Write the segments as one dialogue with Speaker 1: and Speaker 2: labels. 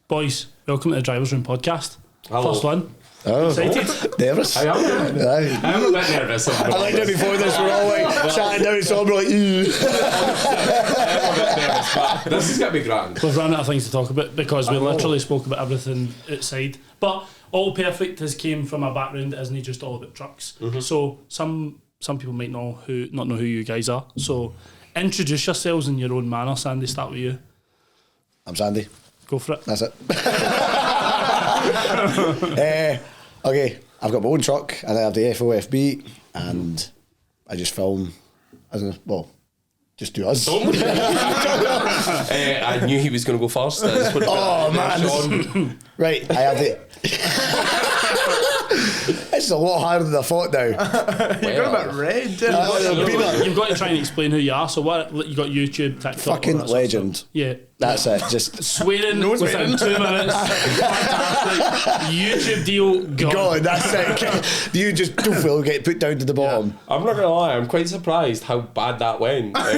Speaker 1: Boys, welcome to the Drivers Room podcast.
Speaker 2: Hello.
Speaker 1: First one.
Speaker 3: Oh,
Speaker 1: Excited?
Speaker 3: nervous.
Speaker 2: I am.
Speaker 3: Aye.
Speaker 2: I'm a bit nervous.
Speaker 3: I like it before this. We're all like chatting down, so I'm like, ew.
Speaker 2: I'm a bit nervous, but this is going to be grand.
Speaker 1: We've run out of things to talk about because we literally spoke about everything outside. But All Perfect has came from a background that isn't just all about trucks. Mm-hmm. So some people might not know who you guys are. So introduce yourselves in your own manner. Sandy, start with you.
Speaker 3: I'm Sandy.
Speaker 1: Go for it.
Speaker 3: That's it. Okay, I've got my own truck and I have the FOFB and I just film, just do us.
Speaker 2: I knew he was going to go first.
Speaker 3: Oh man. Right, I have the... It's a lot harder than I thought now.
Speaker 4: You're going a bit red.
Speaker 1: You've got to try and explain who you are. So what you got? YouTube, TikTok,
Speaker 3: Fucking legend.
Speaker 1: Yeah,
Speaker 3: That's it. Just
Speaker 1: swearing within 2 minutes. Fantastic. YouTube deal gone.
Speaker 3: God, that's it. You just will get put down to the bottom.
Speaker 2: I'm not going to lie, I'm quite surprised how bad that went.
Speaker 3: I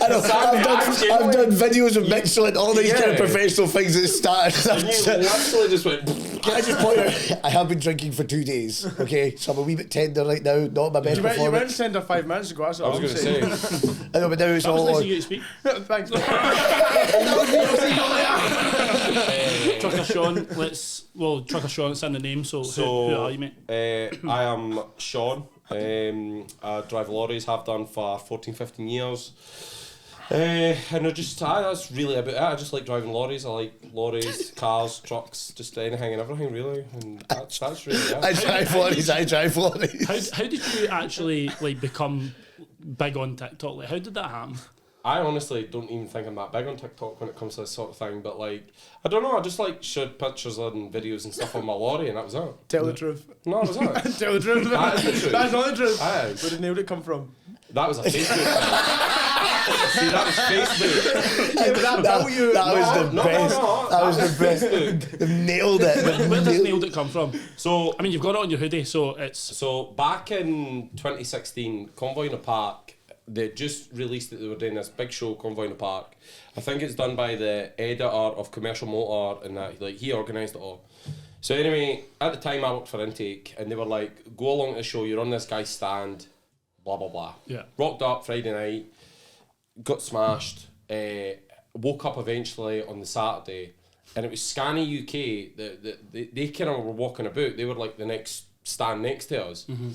Speaker 3: know, I've done videos of Mixlr, all these kind of professional things that started.
Speaker 2: You literally just went...
Speaker 3: Can I just point out, I have been drinking for 2 days, okay? So I'm a wee bit tender right now, not my best
Speaker 4: You went
Speaker 3: performance.
Speaker 4: tender 5 minutes ago, that's what
Speaker 2: I was going to say.
Speaker 3: I know, but now it's
Speaker 1: That was
Speaker 3: all
Speaker 1: nice
Speaker 3: on.
Speaker 1: of you to speak.
Speaker 4: Thanks.
Speaker 1: Trucker Sean, Trucker Sean, it's in the name, so who are you, mate?
Speaker 2: I am Sean. I drive lorries, have done for 14-15 years. And that's really about it. I just like driving lorries. I like lorries, cars, trucks, just anything and everything really. And that's really it.
Speaker 3: I drive lorries.
Speaker 1: How did you actually become big on TikTok? How did that happen?
Speaker 2: I honestly don't even think I'm that big on TikTok when it comes to this sort of thing, but I don't know, I just showed pictures and videos and stuff on my lorry and that was it.
Speaker 4: Tell the truth.
Speaker 2: No, that was it.
Speaker 4: Tell the truth.
Speaker 2: That is the truth.
Speaker 4: That's not the truth.
Speaker 2: Aye.
Speaker 4: Where did Nailed It come from?
Speaker 2: That was a Facebook thing. See, that was Facebook.
Speaker 4: Yeah, but that
Speaker 3: was the best. That was the best. They've nailed it.
Speaker 1: Where does Nailed It come from?
Speaker 2: So,
Speaker 1: I mean, you've got it on your hoodie, so it's...
Speaker 2: So, back in 2016, Convoy in the Park, they just released that they were doing this big show, Convoy in the Park. I think it's done by the editor of Commercial Motor, and that he organised it all. So anyway, at the time I worked for Intake, and they were like, go along to the show, you're on this guy's stand, blah blah blah.
Speaker 1: Yeah.
Speaker 2: Rocked up Friday night, got smashed, woke up eventually on the Saturday, and it was Scani UK, they kind of were walking about, they were like the next stand next to us. Mm-hmm.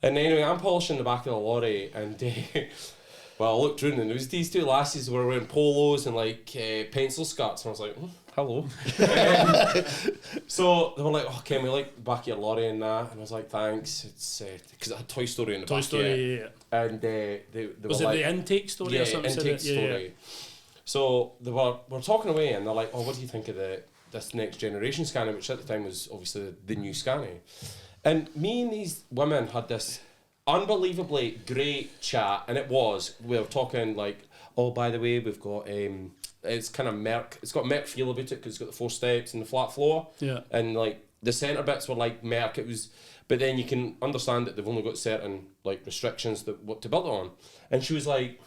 Speaker 2: And anyway, I'm polishing the back of the lorry, and well, I looked round and there was these two lasses who were wearing polos and pencil skirts, and I was like, hello. So they were like, oh, can we the back of your lorry and that? And I was like, thanks. It's because I had Toy Story in the back.
Speaker 1: Toy Story, yeah.
Speaker 2: And they
Speaker 1: was
Speaker 2: were
Speaker 1: it the intake story
Speaker 2: yeah,
Speaker 1: or something?
Speaker 2: intake story. Yeah. So they were talking away, and they're like, oh, what do you think of this next generation Scania, which at the time was obviously the new Scania. And me and these women had this unbelievably great chat, and we were talking oh, by the way, we've got it's kind of Merc, it's got Merc feel about it because it's got the 4 steps and the flat floor,
Speaker 1: yeah, and
Speaker 2: the centre bits were like Merc. But then you can understand that they've only got certain restrictions that what to build it on. And she was like,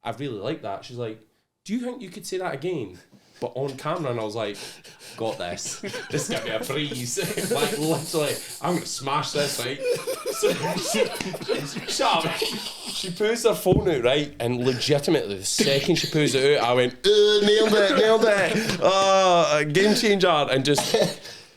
Speaker 2: I really like that. She's like, do you think you could say that again, but on camera? And I was like, got this. This got me a breeze. Literally, I'm gonna smash this, right? So shut up. She pulls her phone out, right, and legitimately the second she pulls it out, I went, nailed it. Oh, game changer. And just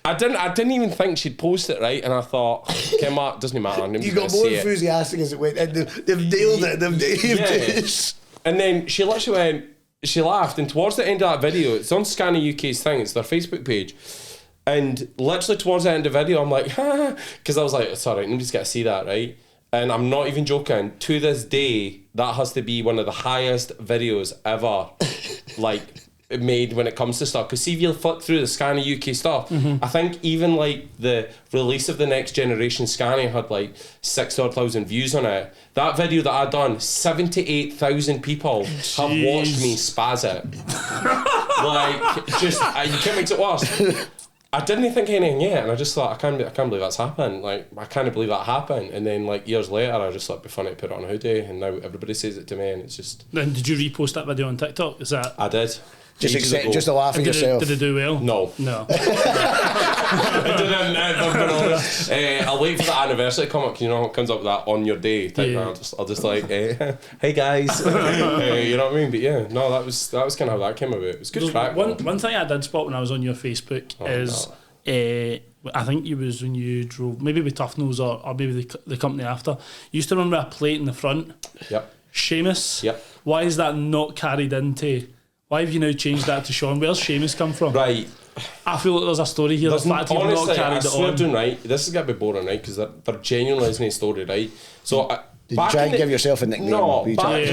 Speaker 2: I didn't even think she'd post it, right? And I thought, okay, Mark, doesn't matter.
Speaker 3: You got more enthusiastic as it went, and they've nailed it. They've nailed it.
Speaker 2: And then she literally went. She laughed, and towards the end of that video, it's on Scania UK's thing, it's their Facebook page, and literally towards the end of the video, I'm like, because I was like, it's alright, nobody's got to see that, right? And I'm not even joking, to this day, that has to be one of the highest videos ever, made when it comes to stuff. Because see, if you flick through the Scania UK stuff, I think even the release of the next generation Scania had 6,000 views on it. That video that I done, 78,000 people have watched me spaz it. You can't make it worse. I didn't think anything yet, and I just thought, I can't believe that's happened. I can't believe that happened. And then years later, I just thought it'd be funny to put it on a hoodie, and now everybody says it to me, and it's just.
Speaker 1: Then did you repost that video on TikTok? Is that?
Speaker 2: I did.
Speaker 3: Just
Speaker 2: ages
Speaker 3: accept,
Speaker 2: ago.
Speaker 3: just to laugh at yourself.
Speaker 1: Did it do well?
Speaker 2: No.
Speaker 1: No.
Speaker 2: I didn't, I've been honest. I'll wait for the anniversary to come up. You know, it comes up with that on your day type.
Speaker 1: Yeah.
Speaker 2: I'll just like, hey guys, you know what I mean? But yeah, no, that was kind of how that came about. It was good crack.
Speaker 1: One thing I did spot when I was on your Facebook is I think it was when you drove, maybe with Tough Nose or maybe the company after. You used to remember a plate in the front.
Speaker 2: Yep.
Speaker 1: Seamus.
Speaker 2: Yep.
Speaker 1: Why is that not carried into? Why have you now changed that to Sean? Where's Seamus come from?
Speaker 2: Right.
Speaker 1: I feel like there's a story here.
Speaker 2: There's
Speaker 1: The fact you've not
Speaker 2: honestly, I
Speaker 1: carried it
Speaker 2: swear
Speaker 1: on.
Speaker 2: doing right. This is gonna be boring, right? Because there genuinely isn't a story, right? So
Speaker 3: Did you try and give yourself a nickname?
Speaker 2: No,
Speaker 3: Were you
Speaker 2: but,
Speaker 3: trying-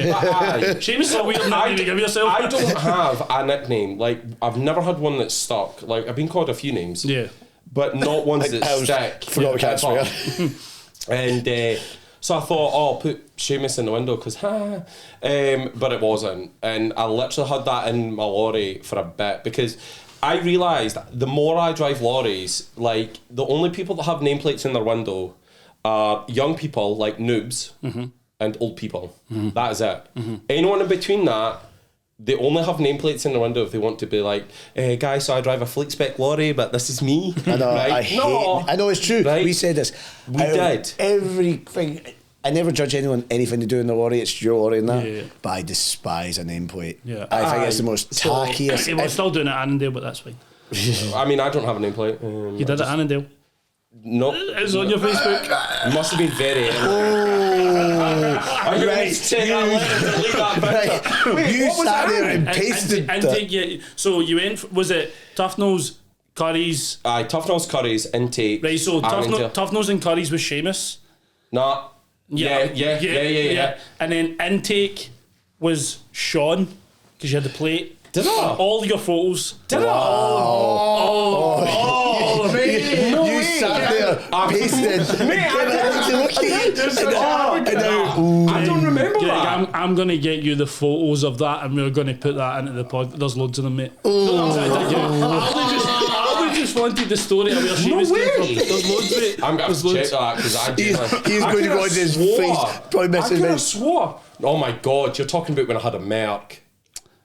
Speaker 1: Seamus is a weird nickname to give yourself.
Speaker 2: I don't have a nickname. Like I've never had one that's stuck. Like I've been called a few names,
Speaker 1: Yeah.
Speaker 2: but not ones that stick.
Speaker 3: Forgot we can't
Speaker 2: ever.
Speaker 3: swear.
Speaker 2: And so I thought, oh, I'll put Seamus in the window because, but it wasn't. And I literally had that in my lorry for a bit because I realised the more I drive lorries, like the only people that have nameplates in their window are young people, like noobs, and old people. That is it. Anyone in between that, they only have nameplates in the window if they want to be like, guys, so I drive a fleet spec lorry, but this is me.
Speaker 3: I know,
Speaker 2: right?
Speaker 3: I know it's true.
Speaker 2: Right?
Speaker 3: We said this.
Speaker 2: We
Speaker 3: Out of
Speaker 2: did.
Speaker 3: Everything. I never judge anyone anything to do in the lorry. It's your lorry and that.
Speaker 1: Yeah.
Speaker 3: But I despise a nameplate.
Speaker 1: Yeah.
Speaker 3: I think it's the most tackiest.
Speaker 1: We're still doing it at Annandale, but that's fine.
Speaker 2: I mean, I don't have a nameplate.
Speaker 1: You did it at Annandale.
Speaker 2: No.
Speaker 1: It's on your Facebook.
Speaker 2: It must have been very I'm
Speaker 3: Right.
Speaker 2: to take that letter and delete that picture.
Speaker 3: Right. You sat there and
Speaker 1: And
Speaker 3: pasted
Speaker 1: take you. So you went. Was it Tough Nose, Curry's?
Speaker 2: Aye, Tough Nose Curry's intake.
Speaker 1: Right. So
Speaker 2: Annandale.
Speaker 1: Tough Nose and Curry's was Seamus.
Speaker 2: Nah. Yeah.
Speaker 1: And then intake was Sean because you had the plate.
Speaker 2: Did I?
Speaker 1: All your photos.
Speaker 2: Did I?
Speaker 1: Oh, mate.
Speaker 3: You sat there pasted.
Speaker 2: Mate, I don't remember
Speaker 1: Greg,
Speaker 2: that.
Speaker 1: I'm going to get you the photos of that and we're going to put that into the pod. There's loads of them, mate. I only just wanted the story of where she was came from. There's loads, mate.
Speaker 2: I'm going to have to check that because I
Speaker 3: He's going to go into his face. Probably
Speaker 2: I
Speaker 3: missing
Speaker 2: could have
Speaker 3: this.
Speaker 2: swore. Oh my god, you're talking about when I had a Merc.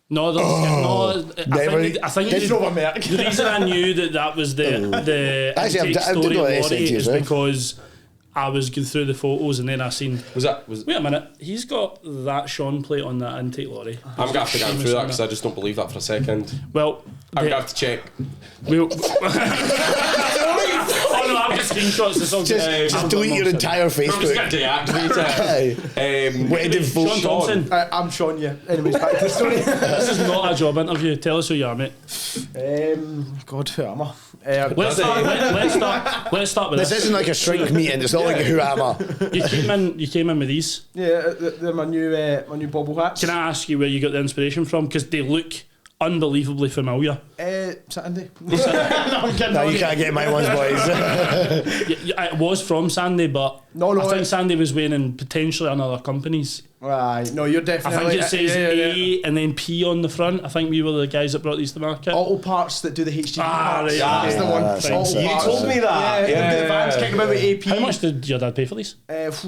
Speaker 1: No, I think
Speaker 3: Did
Speaker 1: the,
Speaker 3: you
Speaker 4: over Merc?
Speaker 1: the reason I knew that was the
Speaker 3: Actually,
Speaker 1: intake
Speaker 3: I did
Speaker 1: story
Speaker 3: know
Speaker 1: of
Speaker 3: that
Speaker 1: Laurie
Speaker 3: SNT
Speaker 1: is
Speaker 3: as well.
Speaker 1: because I was going through the photos and then I seen.
Speaker 2: Was
Speaker 1: Wait a minute, he's got that Sean plate on that intake lorry.
Speaker 2: I'm going to have to go through that because I just don't believe that for a second.
Speaker 1: Well,
Speaker 2: I'm going to have to check.
Speaker 1: Oh no, I've got screenshots. It's all
Speaker 3: Just delete your entire
Speaker 2: I'm just
Speaker 3: Facebook.
Speaker 2: going to deactivate it.
Speaker 3: Wedding
Speaker 1: Sean
Speaker 3: photo.
Speaker 1: Thompson.
Speaker 4: I'm Sean, yeah. Anyways, back to the story.
Speaker 1: This is not a job interview. Tell us who you are, mate.
Speaker 4: God, who am I?
Speaker 1: Let's start with
Speaker 3: This
Speaker 1: this.
Speaker 3: isn't like a shrink meeting. It's not like a who am I.
Speaker 1: You came in with these.
Speaker 4: Yeah, they're my new bobble hats.
Speaker 1: Can I ask you where you got the inspiration from? Because they look unbelievably familiar.
Speaker 4: Sandy.
Speaker 3: No, you can't get my ones, boys.
Speaker 1: It was from Sandy, but
Speaker 4: No,
Speaker 1: I think Sandy was wearing potentially on other companies.
Speaker 4: Right, no, you're
Speaker 1: I
Speaker 4: definitely.
Speaker 1: think it says A and then P on the front. I think we were the guys that brought these to market.
Speaker 4: Auto parts that do the HGV parts.
Speaker 1: Right,
Speaker 4: That's the one.
Speaker 3: that's
Speaker 4: Auto
Speaker 3: insane.
Speaker 4: parts.
Speaker 2: You told me that.
Speaker 4: Yeah, the vans kicking about with AP.
Speaker 1: How much did your dad pay for these?
Speaker 2: Let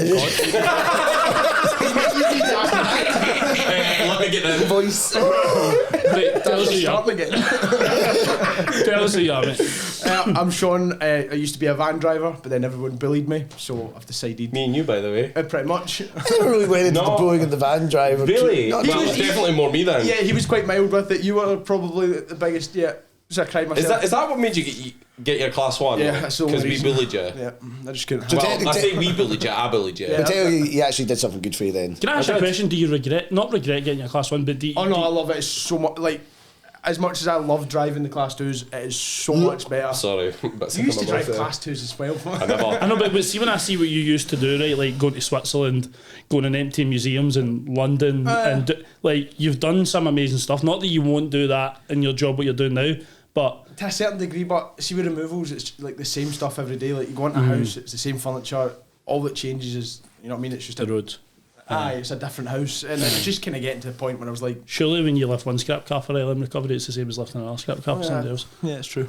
Speaker 2: me get the invoice.
Speaker 1: Right, tell us who you are.
Speaker 4: Starting again.
Speaker 1: Tell us who you are, mate.
Speaker 4: I'm Sean. I used to be a van driver, but then everyone bullied me, so I've decided.
Speaker 2: Me and you, by the way.
Speaker 4: Pretty much.
Speaker 3: I never really went into the
Speaker 2: No.
Speaker 3: bullying of the van driver.
Speaker 2: Really?
Speaker 3: Not
Speaker 2: Well,
Speaker 3: too-
Speaker 2: it's definitely more me then.
Speaker 4: Yeah, he was quite mild with it. You were probably the biggest. Yeah, so I cried myself.
Speaker 2: Is that what made you get your class 1?
Speaker 4: Yeah, that's the only
Speaker 2: Because we
Speaker 4: reason.
Speaker 2: bullied you.
Speaker 4: Yeah, I just couldn't.
Speaker 3: So
Speaker 2: Well, I say we bullied you, I bullied you.
Speaker 4: Yeah.
Speaker 3: But tell you, he actually did something good for you then.
Speaker 1: Can I ask you a question? Do you not regret getting your class 1, but do you,
Speaker 4: Oh no, I love it. It's so much. Like, as much as I love driving the class 2s, it is so much better.
Speaker 2: Sorry, but
Speaker 4: You used to drive class 2s as well.
Speaker 2: I never.
Speaker 1: I know, but see, when I see what you used to do, right, like going to Switzerland, going and empty museums in London, and like you've done some amazing stuff. Not that you won't do that in your job, what you're doing now, but
Speaker 4: To a certain degree, but see with removals, it's like the same stuff every day. Like you go into a house, it's the same furniture. All that changes is, you know what I mean? It's just
Speaker 1: the road.
Speaker 4: Aye, it's a different house, and it's just kind of getting to the point when I was like,
Speaker 1: Surely when you lift one scrap car for LM recovery, it's the same as lifting another scrap car for somebody else.
Speaker 4: yeah, it's true.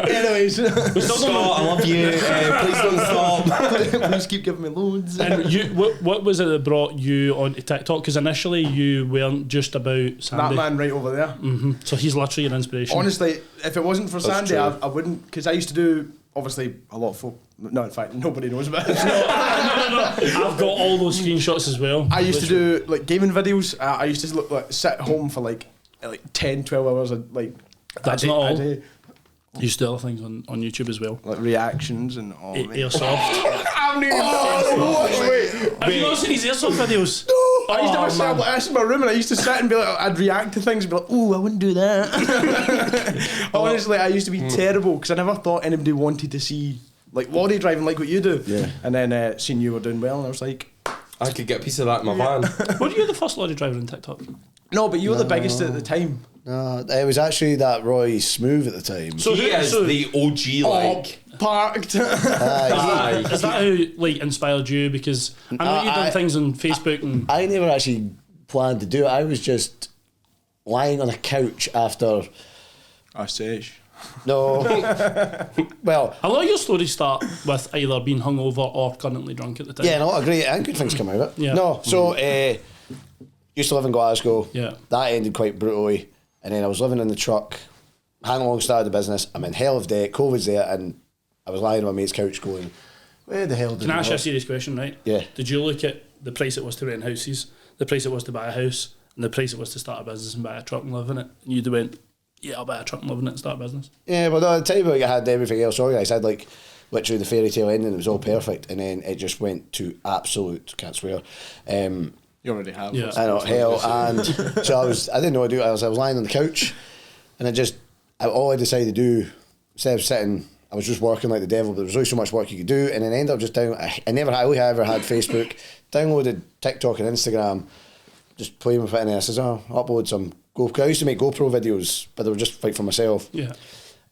Speaker 4: Anyways,
Speaker 2: Scott, I love you. Please don't stop.
Speaker 4: please keep giving me loads.
Speaker 1: And you, what was it that brought you onto TikTok? Because initially you weren't just about Sandy.
Speaker 4: That man right over there.
Speaker 1: So he's literally your inspiration.
Speaker 4: Honestly, if it wasn't for Sandy,
Speaker 3: true.
Speaker 4: I wouldn't, because I used to do, obviously, a lot of folk. No, in fact, nobody knows about it.
Speaker 1: I've got all those screenshots as well.
Speaker 4: I used to do like gaming videos. I used to sit at home for like 10, 12 hours
Speaker 1: That's
Speaker 4: a
Speaker 1: not all.
Speaker 4: day.
Speaker 1: You used to do other things on YouTube as well.
Speaker 4: Like reactions and all.
Speaker 1: Airsoft.
Speaker 4: I haven't even wait.
Speaker 1: Have you not seen his airsoft videos?
Speaker 4: I used to have a cell like this in my room, and I used to sit and be like, I'd react to things and be like, oh, I wouldn't do that. Honestly, I used to be terrible because I never thought anybody wanted to see like lorry driving like what you do.
Speaker 3: Yeah.
Speaker 4: And then seeing you were doing well, and I was like,
Speaker 2: I could get a piece of that in my van.
Speaker 1: Were you the first lorry driver on TikTok?
Speaker 4: no, but you were the biggest at the time.
Speaker 3: No, it was actually that Roy Smooth at the time.
Speaker 1: So
Speaker 2: He is the OG, like.
Speaker 4: Parked.
Speaker 2: Aye.
Speaker 1: Is that who like inspired you? Because I know you've done things on Facebook and
Speaker 3: I never actually planned to do it. I was just lying on a couch after.
Speaker 4: I say.
Speaker 3: No. Well,
Speaker 1: a lot of your stories start with either being hungover or currently drunk at the time.
Speaker 3: yeah, no, I agree. And good things come out of it.
Speaker 1: Yeah.
Speaker 3: No, so used to live in Glasgow.
Speaker 1: Yeah.
Speaker 3: That ended quite brutally. And then I was living in the truck, hang along started the business. I'm in hell of debt. COVID's there, and I was lying on my mate's couch going, where the hell did
Speaker 1: Can I ask
Speaker 3: I
Speaker 1: you a serious question, right?
Speaker 3: Yeah.
Speaker 1: Did you look at the price it was to rent houses, the price it was to buy a house, and the price it was to start a business and buy a truck and live in it? And you'd went, yeah, I'll buy a truck and live in it and start a business.
Speaker 3: Yeah, well, no, at the time I had everything else organised. I had like literally the fairy tale ending, it was all perfect, and then it just went to absolute, can't swear.
Speaker 4: You already have.
Speaker 1: Yeah.
Speaker 3: I know, hell, and so I didn't know what to do. I was lying on the couch, and all I decided to do, instead of sitting, I was just working like the devil, but there was only so much work you could do, and then I ended up just I only ever had Facebook, downloaded TikTok and Instagram, just playing with it, and then I says, upload some GoPro. I used to make GoPro videos, but they were just like for myself.
Speaker 1: Yeah.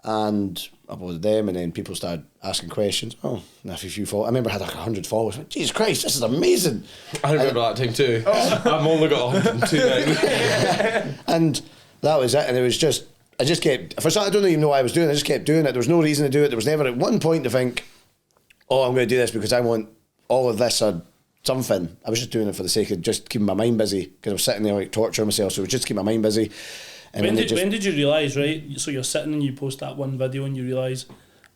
Speaker 3: And uploaded them, and then people started asking questions. Oh, and a few followers. I remember I had like 100 followers. I went, Jesus Christ, this is amazing.
Speaker 2: I remember that time too. I've only got 102 now.
Speaker 3: And that was it. And it was just, I just kept, for some, I don't even know what I was doing. I just kept doing it. There was no reason to do it. There was never at one point to think, oh, I'm going to do this because I want all of this or something. I was just doing it for the sake of just keeping my mind busy because I was sitting there like torturing myself. So it was just to keep my mind busy. And
Speaker 1: When did you realise, right? So you're sitting and you post that one video and you realise,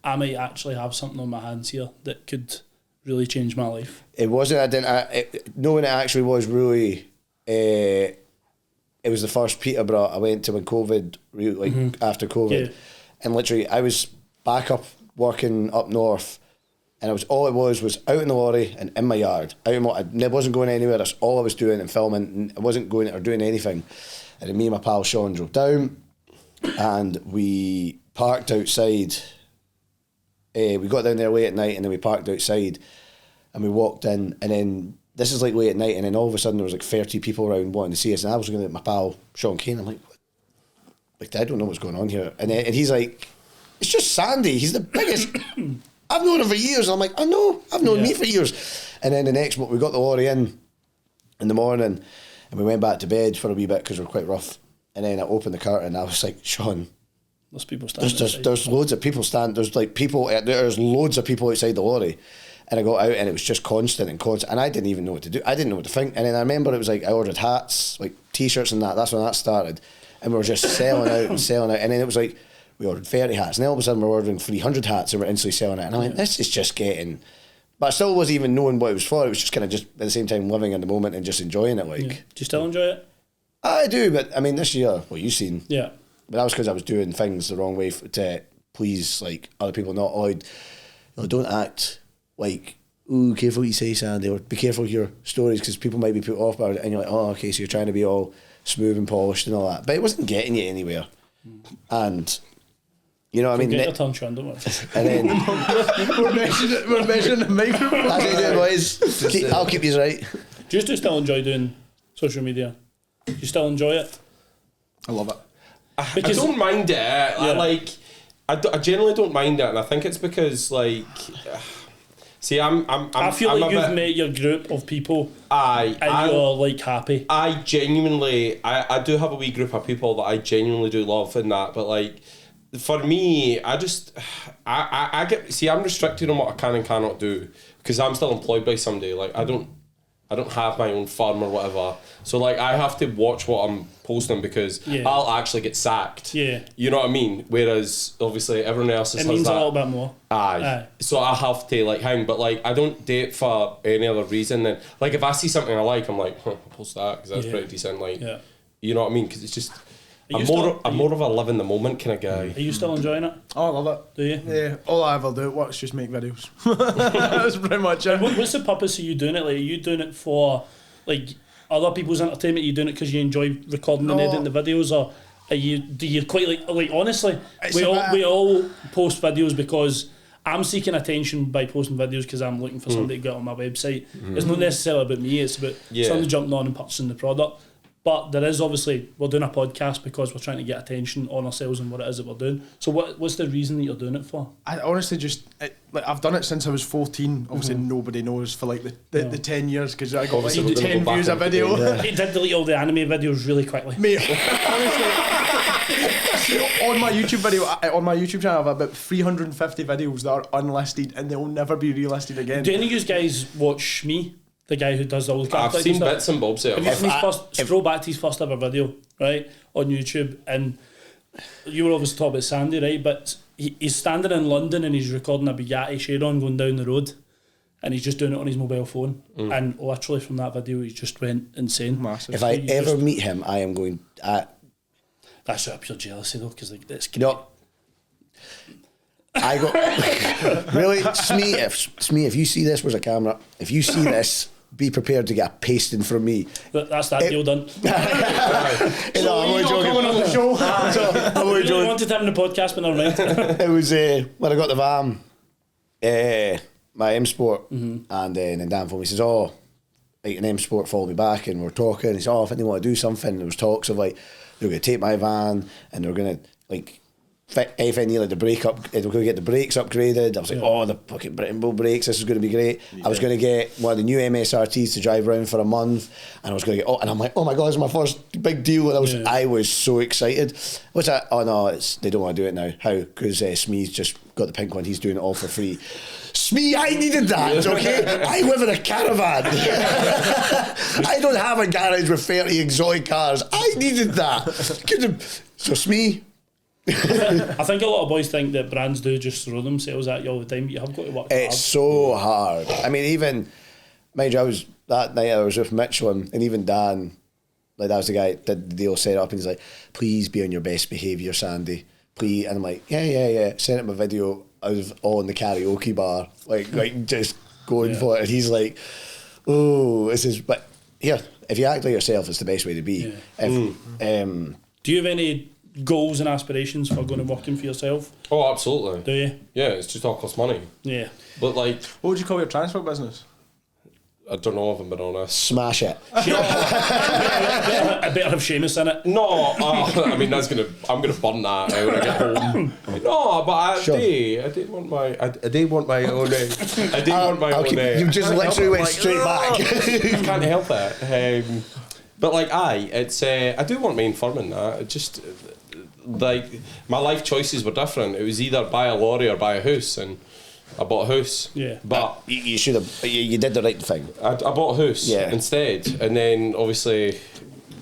Speaker 1: I might actually have something on my hands here that could really change my life.
Speaker 3: It wasn't, knowing it actually was really, it was the first Peterborough I went to when COVID, after COVID.
Speaker 1: Yeah.
Speaker 3: And literally I was back up working up north, and all it was out in the lorry and in my yard. I wasn't going anywhere, that's all I was doing and filming, and I wasn't going or doing anything. And then me and my pal Sean drove down, and we parked outside. We got down there late at night, and then we parked outside, and we walked in, and then this is like late at night, and then all of a sudden there was like 30 people around wanting to see us, and I was looking at my pal Sean Kane. I'm like, what? Like, I don't know what's going on here, and he's like, it's just Sandy. He's the biggest. I've known him for years. And I'm like, I know, I've known me for years. And then we got the lorry in the morning. And we went back to bed for a wee bit because we were quite rough. And then I opened the curtain and I was like, Sean,
Speaker 1: There's people standing outside.
Speaker 3: there's loads of people standing. There's loads of people outside the lorry. And I got out and it was just constant. And I didn't even know what to do. I didn't know what to think. And then I remember it was like I ordered hats, like T-shirts and that. That's when that started. And we were just selling out and selling out. And then it was like we ordered 30 hats. And then all of a sudden we're ordering 300 hats and we're instantly selling it. And I'm like, this is just getting... But I still wasn't even knowing what it was for. It was just kind of just at the same time living in the moment and just enjoying it. Like,
Speaker 1: Yeah. Do you still enjoy it?
Speaker 3: I do, but I mean, this year, well, you've seen.
Speaker 1: Yeah.
Speaker 3: But that was because I was doing things the wrong way to please like other people. Not allowed. Don't act like, ooh, careful what you say, Sandy, or be careful with your stories because people might be put off by it. And you're like, oh, okay, so you're trying to be all smooth and polished and all that. But it wasn't getting you anywhere. And you know what I mean?
Speaker 1: Get your tongue trimmed, don't worry.
Speaker 3: And then
Speaker 4: we're measuring the microphone.
Speaker 3: that's what you do, boys. I'll keep you right.
Speaker 1: Do you still enjoy doing social media? Do you still enjoy it?
Speaker 4: I love it.
Speaker 2: I don't mind it. I generally don't mind it, and I think it's because like See, I
Speaker 1: feel like you've met your group of people.
Speaker 2: And
Speaker 1: you're like happy.
Speaker 2: I genuinely, I do have a wee group of people that I genuinely do love in that, but like, for me, I get, see, I'm restricted on what I can and cannot do because I'm still employed by somebody. Like, I don't have my own firm or whatever. So like, I have to watch what I'm posting because I'll actually get sacked. Yeah. You know what I mean? Whereas obviously everyone else has that. It means
Speaker 1: a little bit more.
Speaker 2: Aye. So I have to like hang, but like I don't do it for any other reason than like if I see something I like, I'm like, I'll post that because that's pretty decent. Like, you know what I mean? Because it's just. I'm more of a live in the moment kind of guy.
Speaker 1: Are you still enjoying it?
Speaker 4: Oh, I love it.
Speaker 1: Do you?
Speaker 4: Yeah. All I ever do at work is just make videos. That's pretty much it.
Speaker 1: What's the purpose of you doing it? Like, are you doing it for like other people's entertainment? Are you doing it because you enjoy recording and editing the videos, or do you quite like honestly? We all post videos because I'm seeking attention by posting videos because I'm looking for somebody to get on my website. It's not necessarily about me. It's about somebody jumping on and purchasing the product. But there is obviously, we're doing a podcast because we're trying to get attention on ourselves and what it is that we're doing. So what's the reason that you're doing it for?
Speaker 4: I honestly I've done it since I was 14. Obviously nobody knows for like the 10 years because I got like 10 views a video.
Speaker 1: He did delete all the anime videos really quickly.
Speaker 4: Mate, honestly, on my YouTube channel I have about 350 videos that are unlisted and they will never be relisted again.
Speaker 1: Do any of you guys watch me? The guy who does all the
Speaker 2: I've seen bits and bobs there.
Speaker 1: Have you seen scroll back to his first ever video, right, on YouTube, and you were obviously talking about Sandy, right, but he's standing in London and he's recording a Bugatti Chiron going down the road and he's just doing it on his mobile phone and literally from that video he just went insane. Massive.
Speaker 3: If I ever meet him, I am going...
Speaker 1: That's out of pure jealousy though, because like, it's...
Speaker 3: No. I got... Really? Smee, if you see this, where's a camera? If you see this... Be prepared to get a pasting from me.
Speaker 1: That's that deal done.
Speaker 3: I'm only joking.
Speaker 4: Coming on the show.
Speaker 3: I'm only
Speaker 1: really
Speaker 3: joking.
Speaker 1: wanted to have in the podcast, but never mind.
Speaker 3: It was when I got the van, my M Sport, and then Dan phoned me. He says, "Oh, like an M Sport followed me back, and we're talking." He said, "Oh, if they want to do something," there was talks of like they're going to take my van and they're going to like. If I needed the brake up, we're going to get the brakes upgraded. I was like, oh, the fucking Britain Bull brakes, this is going to be great. I was going to get one of the new MSRTs to drive around for a month, and I was going to get, and I'm like, oh my god, it's my first big deal, and I was so excited. What's that? Oh no, they don't want to do it now. How? Because Smee's just got the pink one, he's doing it all for free. Smee, I needed that, okay? I live in a caravan. I don't have a garage with 30 exotic cars. I needed that. So Smee,
Speaker 1: I think a lot of boys think that brands do just throw themselves at you all the time, but you have got to work hard.
Speaker 3: It's so hard. I mean, even, mind you, that night I was with Michelin, and even Dan, like that was the guy that did the deal, set up, and he's like, please be on your best behaviour, Sandy. Please. And I'm like, yeah. Sent him a video of all in the karaoke bar, like just going for it. And he's like, oh, this is, but here, if you act like yourself, it's the best way to be.
Speaker 1: Do you have any goals and aspirations for going and working for yourself?
Speaker 2: Oh, absolutely.
Speaker 1: Do you?
Speaker 2: Yeah, it's just all costs money.
Speaker 1: Yeah.
Speaker 2: But like...
Speaker 4: What would you call your transport business?
Speaker 2: I don't know if I'm being honest.
Speaker 3: Smash it.
Speaker 1: I better have Seamus in it.
Speaker 2: No, I mean I'm gonna burn that when I get home. No, but I did want my own.
Speaker 3: You just literally went straight back.
Speaker 2: I can't help it. But like, it's I do want my own firm in that. It just like my life choices were different. It was either buy a lorry or buy a house, and I bought a house.
Speaker 1: Yeah,
Speaker 3: but you should have. You did the right thing.
Speaker 2: I bought a house instead, and then obviously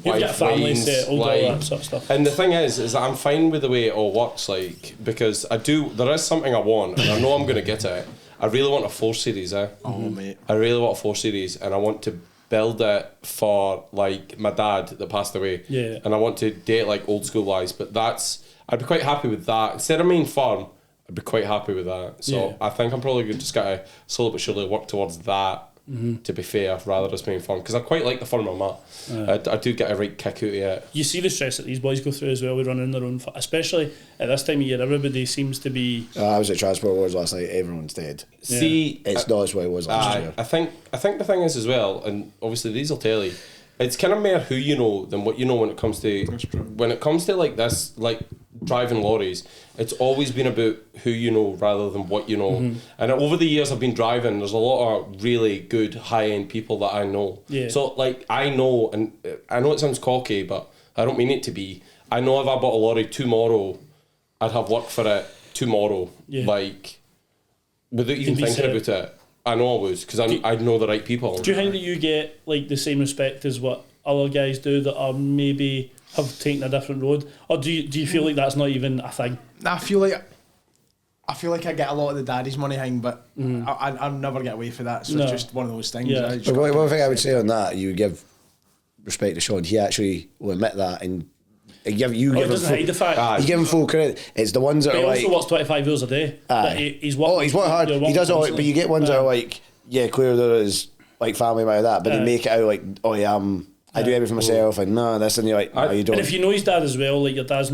Speaker 1: you've got a family settled, all that sort of stuff.
Speaker 2: And the thing is that I'm fine with the way it all works, like, because there is something I want, and I know I'm going to get it. I really want a 4 Series, Oh
Speaker 4: mate,
Speaker 2: I really want a 4 Series, and I want to build it for like my dad that passed away.
Speaker 1: Yeah.
Speaker 2: And I want to date like old school wise, but I'd be quite happy with that. Instead of main farm, I'd be quite happy with that. So I think I'm probably just gotta slowly but surely work towards that. To be fair, rather just main farm, because I quite like the farm I'm at. I do get a right kick out of it.
Speaker 1: You see the stress that these boys go through as well with running their own, especially at this time of year. Everybody seems to be.
Speaker 3: I was at Transport Wars last night. Everyone's dead.
Speaker 2: See,
Speaker 3: it's not as what it was last year.
Speaker 2: I think the thing is as well, and obviously these will tell you, it's kind of more who you know than what you know when it comes to like this, like driving lorries, it's always been about who you know rather than what you know. And over the years I've been driving, there's a lot of really good high-end people that I know.
Speaker 1: Yeah.
Speaker 2: So like I know, and I know it sounds cocky, but I don't mean it to be. I know if I bought a lorry tomorrow, I'd have work for it tomorrow.
Speaker 1: Yeah.
Speaker 2: Like, without even
Speaker 1: be
Speaker 2: thinking
Speaker 1: set.
Speaker 2: about it. I know I was, because I know the right people.
Speaker 1: Do you think that you get like the same respect as what other guys do that are maybe have taken a different road, or do you feel like that's not even a thing?
Speaker 4: I feel like I get a lot of the daddy's money thing, but I'll never get away from that. So
Speaker 1: No.
Speaker 4: it's just one of those things.
Speaker 1: Yeah.
Speaker 4: I just
Speaker 3: But one thing I would say on that, you give respect to Sean. He actually will admit that, and you give
Speaker 1: He
Speaker 3: him
Speaker 1: doesn't hide the fact.
Speaker 3: you give him full credit. It's the ones that
Speaker 1: But he
Speaker 3: are
Speaker 1: also
Speaker 3: like,
Speaker 1: works 25 hours a day. That he's worked.
Speaker 3: oh, he's worked hard.
Speaker 1: you're
Speaker 3: He does all right,
Speaker 1: constantly.
Speaker 3: but you get ones that are like, yeah, clear there is like family like that, but they make it out like, oh yeah, I do everything myself, and no, this, and you're like, no, you don't.
Speaker 1: And if you know his dad as well, like your dad's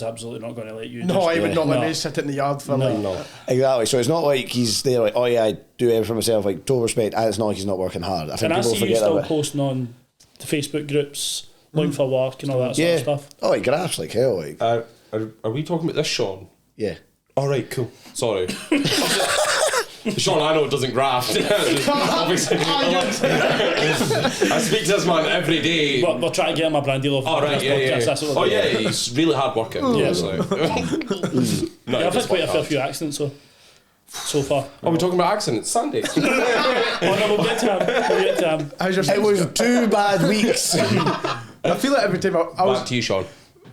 Speaker 1: absolutely not going to let you.
Speaker 4: no,
Speaker 1: just,
Speaker 4: I would not let
Speaker 1: No.
Speaker 4: me sit in the yard for like.
Speaker 2: No.
Speaker 3: Exactly. So it's not like he's there like, oh yeah, I do everything myself. Like total respect, and it's not like he's not working hard. I think
Speaker 1: And I
Speaker 3: people
Speaker 1: see you
Speaker 3: forget
Speaker 1: still
Speaker 3: that.
Speaker 1: posting on the Facebook groups, looking for work and all that sort
Speaker 3: Yeah.
Speaker 1: of stuff.
Speaker 3: Oh, he graphs like hell. Like
Speaker 2: Are we talking about this Sean?
Speaker 3: yeah.
Speaker 2: All right, cool. Sorry. The Sean I know doesn't graft. Obviously. I speak to this man every day.
Speaker 1: But we're trying to get him a brand deal of
Speaker 2: Oh, right, yeah.
Speaker 1: That's what we're
Speaker 2: Oh,
Speaker 1: doing.
Speaker 2: yeah, he's really hard working.
Speaker 1: Yeah.
Speaker 2: So.
Speaker 1: Yeah, I've had quite a fair few accidents so far.
Speaker 2: Are we talking about accidents? Sunday.
Speaker 1: Oh no, we'll get to him.
Speaker 4: How's your
Speaker 3: It was 2 bad weeks.
Speaker 4: I feel like every time I
Speaker 2: Back
Speaker 4: was.
Speaker 2: to you, Sean.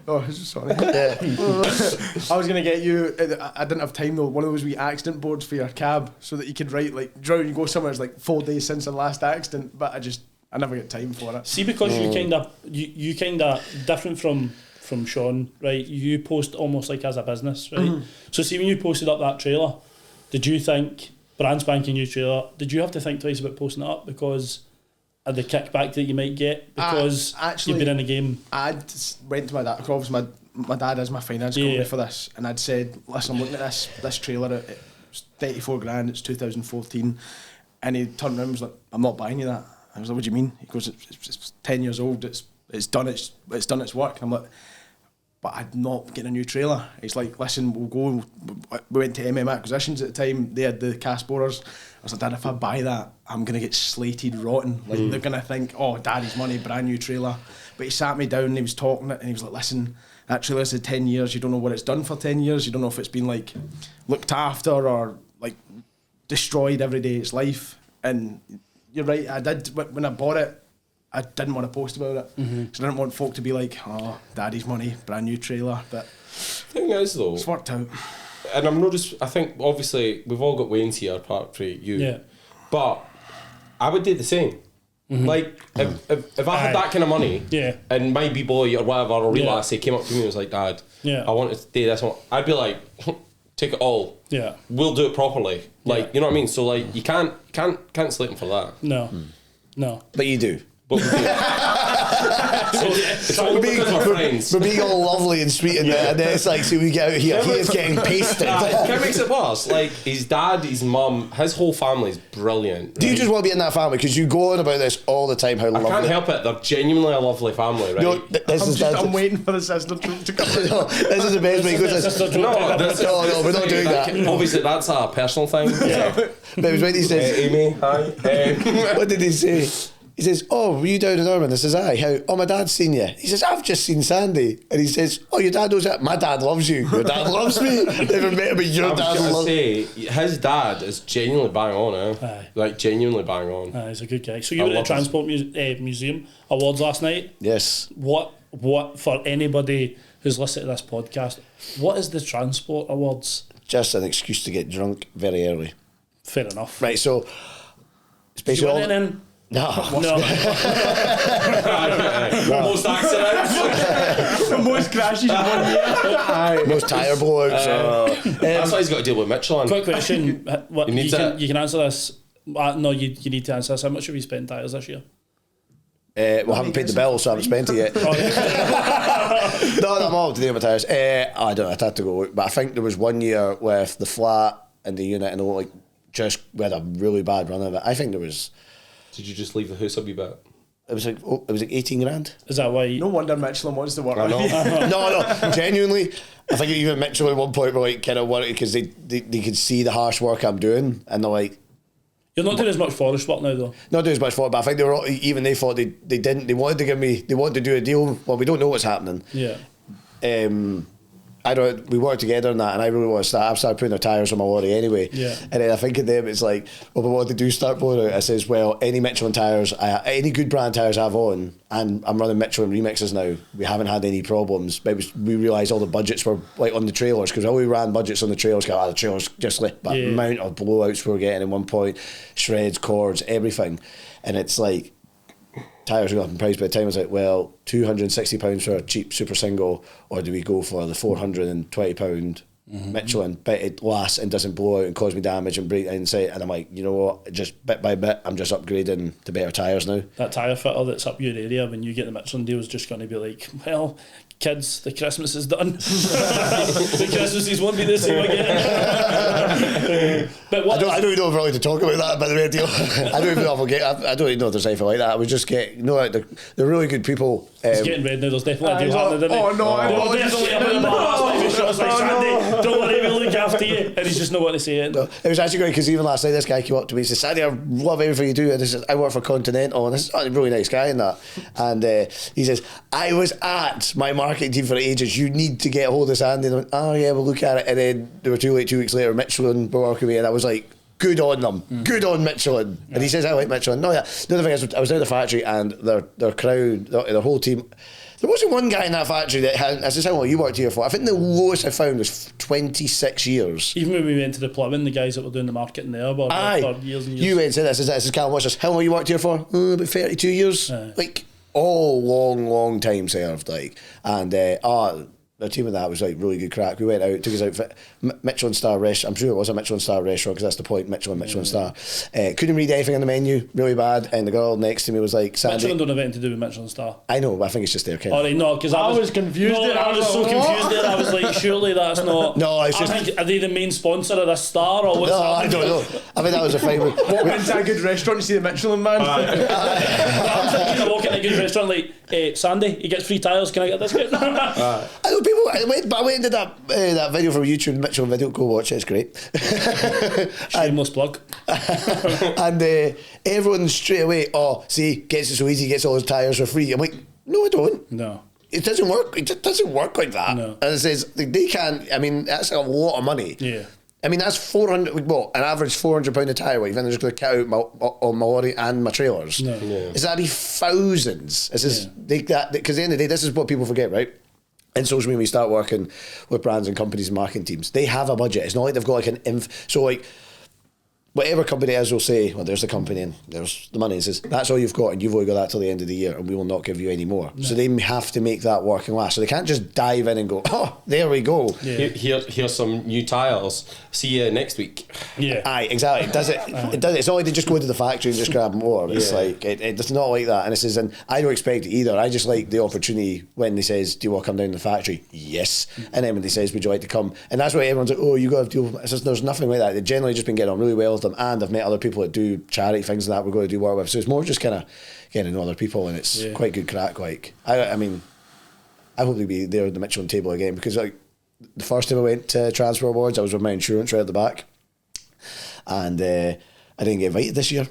Speaker 4: Oh, sorry. I was gonna get you. I didn't have time though. One of those wee accident boards for your cab, so that you could write like, "Drown, you go somewhere." It's like 4 days since the last accident, but I never get time for it.
Speaker 1: See, because you kind of different from Sean, right? You post almost like as a business, right? So see, when you posted up that trailer, did you think brand spanking new trailer? Did you have to think twice about posting it up because of the kickback that you might get because
Speaker 4: actually,
Speaker 1: you've been in the game?
Speaker 4: I went to my dad. Obviously, my dad is my finance company for this, and I'd said, "Listen, I'm looking at this trailer. It's 34 grand. It's 2014," and he turned around and was like, "I'm not buying you that." I was like, "What do you mean?" He goes, "It's 10 years old. It's done its work." And I'm like, "But I'm not getting a new trailer." He's like, "Listen, we'll go." We went to MM Acquisitions at the time. They had the cast borers. I was like, "Dad, if I buy that, I'm gonna get slated rotten. Like they're gonna think, oh, Daddy's money, brand new trailer." But he sat me down and he was talking it, and he was like, "Listen, that trailer's had 10 years. You don't know what it's done for 10 years. You don't know if it's been like looked after or like destroyed every day of its life." And you're right. I did when I bought it. I didn't want to post about it because I didn't want folk to be like, "Oh, Daddy's money, brand new trailer." But
Speaker 2: Thing is, though,
Speaker 4: it's worked out.
Speaker 2: and I'm not just. I think obviously we've all got Wayne's here, apart from you.
Speaker 1: Yeah.
Speaker 2: But I would do the same. Like if I had that kind of money, and my b-boy or whatever or real lassie came up to me and was like, "Dad, I want to do this," I'd be like, "Take it all.
Speaker 1: Yeah.
Speaker 2: We'll do it properly." Like you know what I mean. So like you can't slate him for that.
Speaker 1: No.
Speaker 3: But you do.
Speaker 2: But we do. It's all because we're friends.
Speaker 3: We're being all lovely and sweet and then it's like, so we get out here, he is getting pasted.
Speaker 2: What makes it worse? Like his dad, his mum, his whole family is brilliant.
Speaker 3: Do you just want to be in that family? Because you go on about this all the time, how
Speaker 2: I
Speaker 3: lovely.
Speaker 2: can't help it. They're genuinely a lovely family, right?
Speaker 3: No,
Speaker 4: I'm waiting for the sister to come.
Speaker 3: No, this is the best way. He goes, no, we're not doing that.
Speaker 2: Obviously, that's a personal thing.
Speaker 3: But it was when he says,
Speaker 2: Amy, hi.
Speaker 3: what did he say? He says, "Oh, were you down in Ormond?" I says, "Aye, how? Oh, my dad's seen you." He says, "I've just seen Sandy." And he says, "Oh, your dad knows that? My dad loves you. Your dad loves me. Never met him, but your dad loves me."
Speaker 2: His dad is genuinely bang on,
Speaker 1: Aye.
Speaker 2: Like, genuinely bang on.
Speaker 1: He's a good guy. So you were at the Transport Museum Awards last night.
Speaker 3: Yes.
Speaker 1: What for anybody who's listened to this podcast, what is the Transport Awards?
Speaker 3: Just an excuse to get drunk very early.
Speaker 1: Fair enough.
Speaker 3: Right, so...
Speaker 1: Did you win anything?
Speaker 3: No.
Speaker 1: No.
Speaker 2: Most accidents.
Speaker 4: Most crashes in 1 year.
Speaker 3: Most tyre blowouts.
Speaker 2: That's why he's got to deal with Michelin.
Speaker 1: Quick question. What,
Speaker 2: You need
Speaker 1: you can answer this. No, you need to answer this. How much have you spent tyres this year?
Speaker 3: Well, I haven't paid the bill, so I haven't spent it yet. No, I'm all to do with my tyres. I don't know, I'd have to go look. But I think there was 1 year with the flat and the unit and all, like, just we had a really bad run of it. I think there was...
Speaker 2: Did you just leave the house a wee bit?
Speaker 3: It was like 18 grand.
Speaker 1: Is that why?
Speaker 4: No wonder Michelin wants to work.
Speaker 2: I know.
Speaker 3: No, genuinely, I think even Mitchell at one point were like kind of worried because they could see the harsh work I'm doing, and they're like,
Speaker 1: "You're not doing as much forest work now, though."
Speaker 3: not doing as much for it, but I think they were even they thought they didn't. They wanted to give me. They wanted to do a deal. Well, we don't know what's happening.
Speaker 1: Yeah.
Speaker 3: We worked together on that, and I really want to start. I've started putting the tyres on my lorry anyway.
Speaker 1: Yeah.
Speaker 3: And then I think of them, it's like, well, we want to do start blowing out. I says, well, any Michelin tyres, any good brand tyres I have on, and I'm running Michelin remixes now. We haven't had any problems, but we realised all the budgets were like on the trailers because we ran budgets on the trailers. The trailers just like the amount of blowouts we were getting at one point, shreds, cords, everything, and it's like. Tyres were up in price by the time I was like, well, £260 for a cheap super single, or do we go for the £420 Michelin, but it lasts and doesn't blow out and cause me damage and break inside? And I'm like, you know what, just bit by bit, I'm just upgrading to better tyres now.
Speaker 1: That tyre fitter that's up your area when you get the Michelin deal is just going to be like, well, kids, the Christmas is done. The Christmases won't be the same again. But
Speaker 3: I don't even know if we're allowed to talk about that by the radio. I don't even know if I'll get. I don't even know if there's anything like that. I was just getting. No, they're really good people.
Speaker 1: It's getting red now. There's definitely a deal happening, isn't it?
Speaker 4: Oh no!
Speaker 1: They were definitely up in the bar last night with shots like, Sandy, don't worry, we'll look after you. And he's just not what to say it.
Speaker 3: No, it was actually great because even last night this guy came up to me and said, Sandy, I love everything you do. And he says, I work for Continental, and this is a really nice guy in that. And he says, I was at my marketing team for ages. You need to get a hold of Sandy. And I went, oh yeah, we'll look at it. And then they were too late. 2 weeks later, Michelin were working with me, and I was like, good on them. Good on Michelin. And he says, I like Michelin. No, yeah. The other thing is, I was down at the factory, and their crowd, their whole team. There wasn't one guy in that factory that had. I said, how long you worked here for? I think the lowest I found was 26 years.
Speaker 1: Even when we went to the plumbing, the guys that were doing the marketing there were for years and years.
Speaker 3: You went to this. I said, Cal, what's this? How long you worked here for? About 32 years. Like, all long time served. Like, and the team of that was like really good crack. We went out, took us out for Michelin star restaurant. I'm sure it was a Michelin star restaurant because that's the point. Michelin star. Couldn't read anything on the menu, really bad. And the girl next to me was like, Sandy,
Speaker 1: Michelin don't have anything to do with Michelin star.
Speaker 3: I know, but I think it's just their kind.
Speaker 1: All right, no, because I was
Speaker 4: confused.
Speaker 1: No, I was so confused there. I was like, surely that's not.
Speaker 3: No, it's
Speaker 1: I
Speaker 3: just.
Speaker 1: think, are they the main sponsor of this star or what's
Speaker 3: No, I don't know. I think that was a fine one.
Speaker 4: Walk into a good restaurant and see the Michelin man.
Speaker 1: I'm thinking of walking into a good restaurant like, Sandy, he gets free tyres, can I get this?
Speaker 3: I know people. I went into that video from YouTube, Michelin video. Go watch it. It's great.
Speaker 1: Shameless plug.
Speaker 3: And everyone straight away, see, gets it so easy, gets all his tyres for free. I'm like, no, I don't.
Speaker 1: No.
Speaker 3: It doesn't work. It just doesn't work like that.
Speaker 1: No.
Speaker 3: And it says they can't. I mean, that's a lot of money.
Speaker 1: Yeah.
Speaker 3: I mean, that's 400. Well, an average £400 a tyre. What, you've just going to cut out on my lorry and my trailers.
Speaker 1: No.
Speaker 3: Yeah. Is that be thousands? This is because at the end of the day, this is what people forget, right? In social media, we start working with brands and companies and marketing teams. They have a budget. It's not like they've got like so like whatever company it is will say, well, there's the company and there's the money. It says, that's all you've got and you've only got that till the end of the year and we will not give you any more. No. So they have to make that work and last. So they can't just dive in and go, oh, there we go.
Speaker 2: Yeah. Here's some new tyres. See you next week.
Speaker 1: Yeah.
Speaker 3: Aye, exactly. It does it. It does it. It's not like they just go to the factory and just grab more. It's like, it's not like that. And it says, and I don't expect it either. I just like the opportunity when they says, do you want to come down to the factory? Yes. And then when they says, would you like to come? And that's why everyone's like, oh, you got to deal with it. Says, there's nothing like that. They've generally just been getting on really well with them, and I've met other people that do charity things and that we're going to do work with. So it's more just kind of getting to know other people, and it's quite good crack. Like, I mean, I hope to be there at the Michelin table again, because like the first time I went to Transport Awards, I was with my insurance right at the back, and I didn't get invited this year.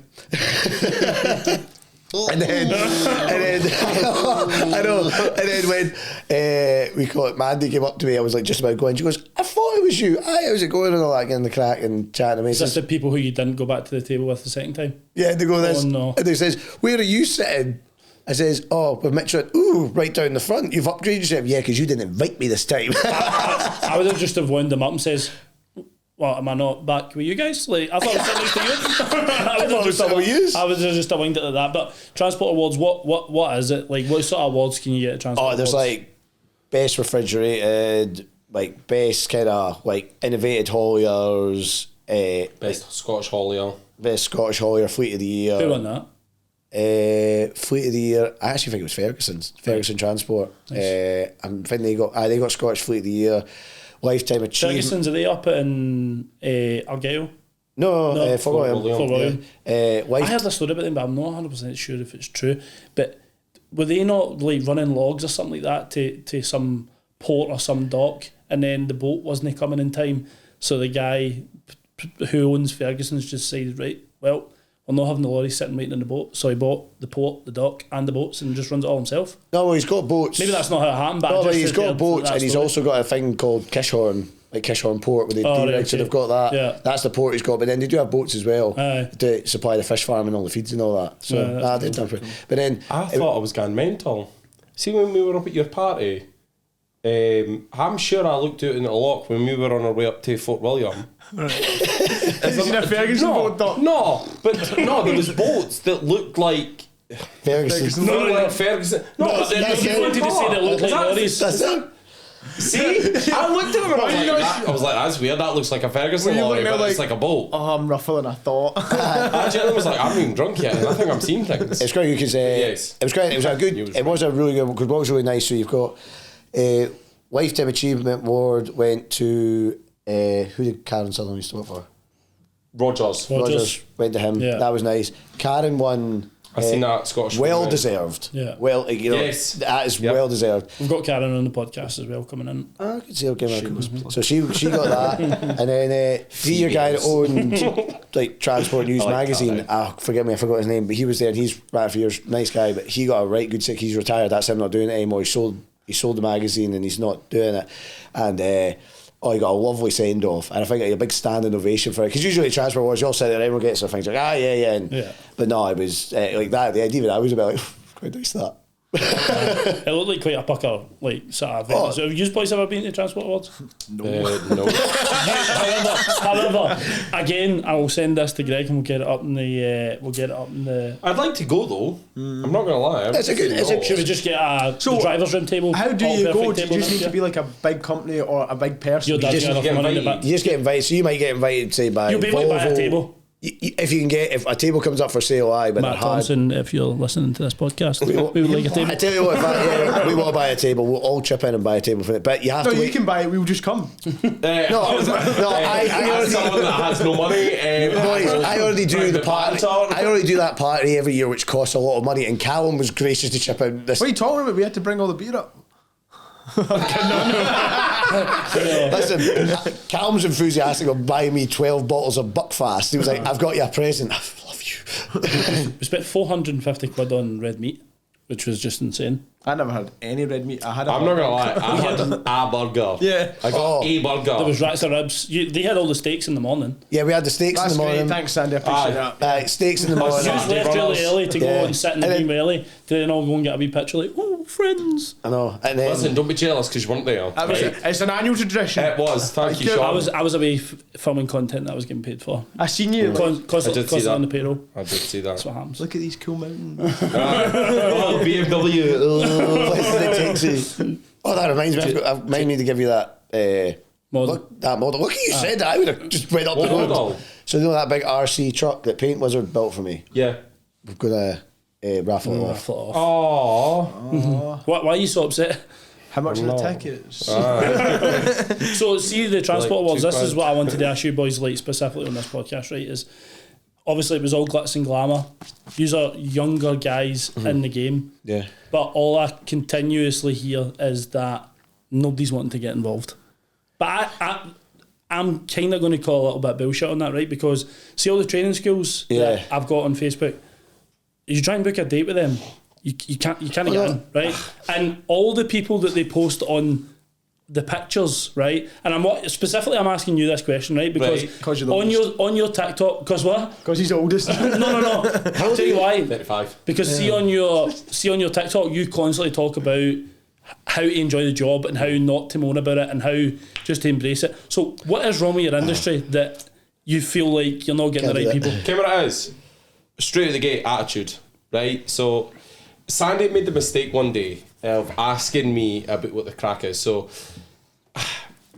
Speaker 3: And then I know. And then when we call it, Mandy came up to me, I was like just about going. She goes, "I thought it was you. Aye, how's it going?" And all that, getting the crack and chatting to me.
Speaker 1: Is this the people who you didn't go back to the table with the second time?
Speaker 3: Yeah, they go this.
Speaker 1: Oh no!
Speaker 3: And they says, "Where are you sitting?" I says, "Oh, with Mitchell." Ooh, right down the front. You've upgraded yourself. Yeah, because you didn't invite me this time.
Speaker 1: I would have just wound them up and says, well, am I not back with you guys? Like, I thought I was sitting next to you. I would have just winged it like that. But Transport Awards, what is it? Like, what sort of awards can you get at Transport Awards?
Speaker 3: There's like best refrigerated, like best kind of like innovated hauliers,
Speaker 2: best Scottish haulier,
Speaker 3: fleet of the year.
Speaker 1: Who won that?
Speaker 3: Fleet of the year. I actually think it was Ferguson Transport.
Speaker 1: Nice.
Speaker 3: I'm thinking they got Scottish Fleet of the Year. Lifetime achievement.
Speaker 1: Ferguson's, are they up in Argyll?
Speaker 3: No, Fort William.
Speaker 1: I heard a story about them, but I'm not 100% sure if it's true. But were they not like running logs or something like that to some port or some dock, and then the boat wasn't coming in time. So the guy who owns Ferguson's just said, right, well, we're not having the lorry sitting waiting in the boat. So he bought the port, the dock, and the boats, and just runs it all himself.
Speaker 3: No, well, he's got boats.
Speaker 1: Maybe that's not how it happened, but
Speaker 3: No,
Speaker 1: I
Speaker 3: but
Speaker 1: just
Speaker 3: he's got
Speaker 1: heard
Speaker 3: boats,
Speaker 1: that
Speaker 3: and he's
Speaker 1: story.
Speaker 3: also got a thing called Kishorn, like Kishorn Port, where they
Speaker 1: Oh,
Speaker 3: do
Speaker 1: right,
Speaker 3: so
Speaker 1: okay.
Speaker 3: they've got that.
Speaker 1: Yeah.
Speaker 3: That's the port he's got, but then they do have boats as well
Speaker 1: Aye.
Speaker 3: to supply the fish farm and all the feeds and all that. So
Speaker 1: Yeah, that's
Speaker 3: they don't. But then
Speaker 2: I thought I was going mental. See, when we were up at your party, I'm sure I looked out in the lock when we were on our way up to Fort William.
Speaker 4: Is it a Ferguson boat, though?
Speaker 2: No, but no, there was boats that looked like
Speaker 3: Ferguson.
Speaker 2: Ferguson. No,
Speaker 1: No,
Speaker 2: but then
Speaker 1: that's
Speaker 2: you
Speaker 1: it.
Speaker 2: wanted to say that looked like lorries.
Speaker 3: That's it.
Speaker 2: See, I looked at him and I was like, that's weird. That looks like a Ferguson
Speaker 4: Were you
Speaker 2: lorry,
Speaker 4: looking
Speaker 2: but
Speaker 4: at
Speaker 2: it's like a boat.
Speaker 4: Oh, I'm ruffling a thought.
Speaker 2: I genuinely was like, I'm even drunk yet, and I think I'm seeing things.
Speaker 3: It's great because
Speaker 2: Yes.
Speaker 3: it was great. It was a good. It was a really good. Because what was really nice. So you've got Lifetime Achievement Award went to who did Karen Sutherland used to work for?
Speaker 2: Rogers.
Speaker 3: Rogers went to him.
Speaker 1: Yeah.
Speaker 3: That was nice. Karen won.
Speaker 2: I seen that Scottish.
Speaker 3: Well
Speaker 2: Widows.
Speaker 3: deserved.
Speaker 1: Yeah.
Speaker 3: Well, you know,
Speaker 2: Yes.
Speaker 3: that is
Speaker 2: Yep.
Speaker 3: well deserved.
Speaker 1: We've got Karen on the podcast as well coming in.
Speaker 3: I could see her give her a couple. So she got that, and then the guy that owned like Transport News
Speaker 2: I like
Speaker 3: magazine.
Speaker 2: that,
Speaker 3: Forgive me, I forgot his name, but he was there. And he's right for years, nice guy, but he got a right good sick. He's retired. That's him not doing it anymore. He sold the magazine and he's not doing it. And he got a lovely send off, and I think a big standing ovation for it. Because usually Transport Awards, you all sit there, everyone gets their things like yeah.
Speaker 1: Yeah.
Speaker 3: But no, it was like that. The idea of that was about like quite nice that.
Speaker 1: It looked like quite a pucker, like sort of event.
Speaker 3: Oh.
Speaker 1: So have you boys ever been to Transport Awards?
Speaker 2: No.
Speaker 1: However, again, I will send this to Greg and we'll get it up in the.
Speaker 2: I'd like to go though. I'm not gonna lie.
Speaker 3: It's a good.
Speaker 1: Should we just get the driver's room table?
Speaker 4: How do
Speaker 1: all
Speaker 4: you go?
Speaker 1: perfect
Speaker 4: Do you
Speaker 1: table
Speaker 4: just
Speaker 1: next
Speaker 4: need to
Speaker 1: year?
Speaker 4: be like a big company or a big person?
Speaker 1: Your dad's
Speaker 3: just
Speaker 1: got
Speaker 2: get
Speaker 1: enough money in the
Speaker 2: invited.
Speaker 1: back.
Speaker 3: You just get invited. So you might get invited, say by
Speaker 1: You'll be able to buy a
Speaker 3: Volvo.
Speaker 1: table.
Speaker 3: If you can get, if a table comes up for sale, but
Speaker 1: Matt
Speaker 3: they're hard.
Speaker 1: Thompson, if you're listening to this podcast, we would like a table.
Speaker 3: I tell you what, we want to buy a table. We'll all chip in and buy a table for it. But you have
Speaker 4: No,
Speaker 3: to
Speaker 4: you
Speaker 3: wait.
Speaker 4: can buy it. We'll just come.
Speaker 3: I
Speaker 2: as someone that has no money.
Speaker 3: Boys, I already do the party.
Speaker 2: party.
Speaker 3: I already do that party every year, which costs a lot of money. And Callum was gracious to chip in. This,
Speaker 4: What are you talking about? We had to bring all the beer up.
Speaker 3: listen, Callum's enthusiastic of buying me 12 bottles of Buckfast. He was like, "I've got you a present. I love you."
Speaker 1: We spent 450 quid on red meat, which was just insane.
Speaker 4: I never had any red meat. I had.
Speaker 2: I'm not gonna lie. I had a burger.
Speaker 4: Yeah.
Speaker 2: I got a burger.
Speaker 1: There was racks of ribs. They had all the steaks in the morning.
Speaker 3: Yeah, we had the steaks
Speaker 4: That's
Speaker 3: in the
Speaker 4: great.
Speaker 3: morning.
Speaker 4: Thanks, Sandy. I appreciate
Speaker 2: Aye.
Speaker 4: that.
Speaker 3: Steaks in the morning.
Speaker 1: You just
Speaker 2: Saturday
Speaker 1: left really
Speaker 2: brothers.
Speaker 1: early to go
Speaker 3: Yeah.
Speaker 1: and sit in the
Speaker 3: And
Speaker 1: green
Speaker 3: then-
Speaker 1: early to then all go and get a wee picture like, oh, friends.
Speaker 3: I know. And then
Speaker 2: Listen, don't be jealous because you weren't there.
Speaker 4: That was
Speaker 2: right?
Speaker 4: It's an annual tradition.
Speaker 2: It was. Thank you,
Speaker 4: I
Speaker 2: Sean.
Speaker 1: I was away filming content that I was getting paid for.
Speaker 4: I seen you. Like,
Speaker 1: Constantly
Speaker 2: I did see that.
Speaker 1: on the payroll.
Speaker 2: I did see that.
Speaker 1: That's what happens.
Speaker 4: look at these cool mountains.
Speaker 2: Oh, BMW.
Speaker 3: places it takes you. Oh, that reminds me. I might need to give you that.
Speaker 1: Model.
Speaker 3: That model. Look, you said that. I would have just went up
Speaker 2: What
Speaker 3: the road.
Speaker 2: model?
Speaker 3: So you know that big RC truck that Paint Wizard built for me.
Speaker 2: Yeah.
Speaker 3: We've got to raffle it off.
Speaker 1: Raffle it off.
Speaker 2: Oh.
Speaker 1: Why are you so upset?
Speaker 4: How much are the tickets?
Speaker 1: So see the Transport
Speaker 2: Like
Speaker 1: Awards, this
Speaker 2: £2.
Speaker 1: is what I wanted to ask you boys, like specifically on this podcast, right, is obviously it was all glitz and glamour. These are younger guys in the game.
Speaker 3: Yeah.
Speaker 1: But all I continuously hear is that nobody's wanting to get involved. But I'm kind of going to call a little bit of bullshit on that, right? Because see all the training schools that I've got on Facebook, you try and book a date with them, you can't get in, right? And all the people that they post on the pictures, right? And I'm asking you this question, right? Because
Speaker 2: Right.
Speaker 4: 'Cause you're the
Speaker 1: on your TikTok, because what?
Speaker 4: Because he's the oldest.
Speaker 1: No. I'll tell you why.
Speaker 2: 35.
Speaker 1: Because see on your TikTok, you constantly talk about how to enjoy the job and how not to moan about it and how just to embrace it. So what is wrong with your industry that you feel like you're not getting
Speaker 3: Can't
Speaker 1: the
Speaker 3: do
Speaker 1: right
Speaker 3: that.
Speaker 1: people?
Speaker 2: Okay, what it is? Straight out the gate attitude, right? So Sandy made the mistake one day of asking me about what the crack is. So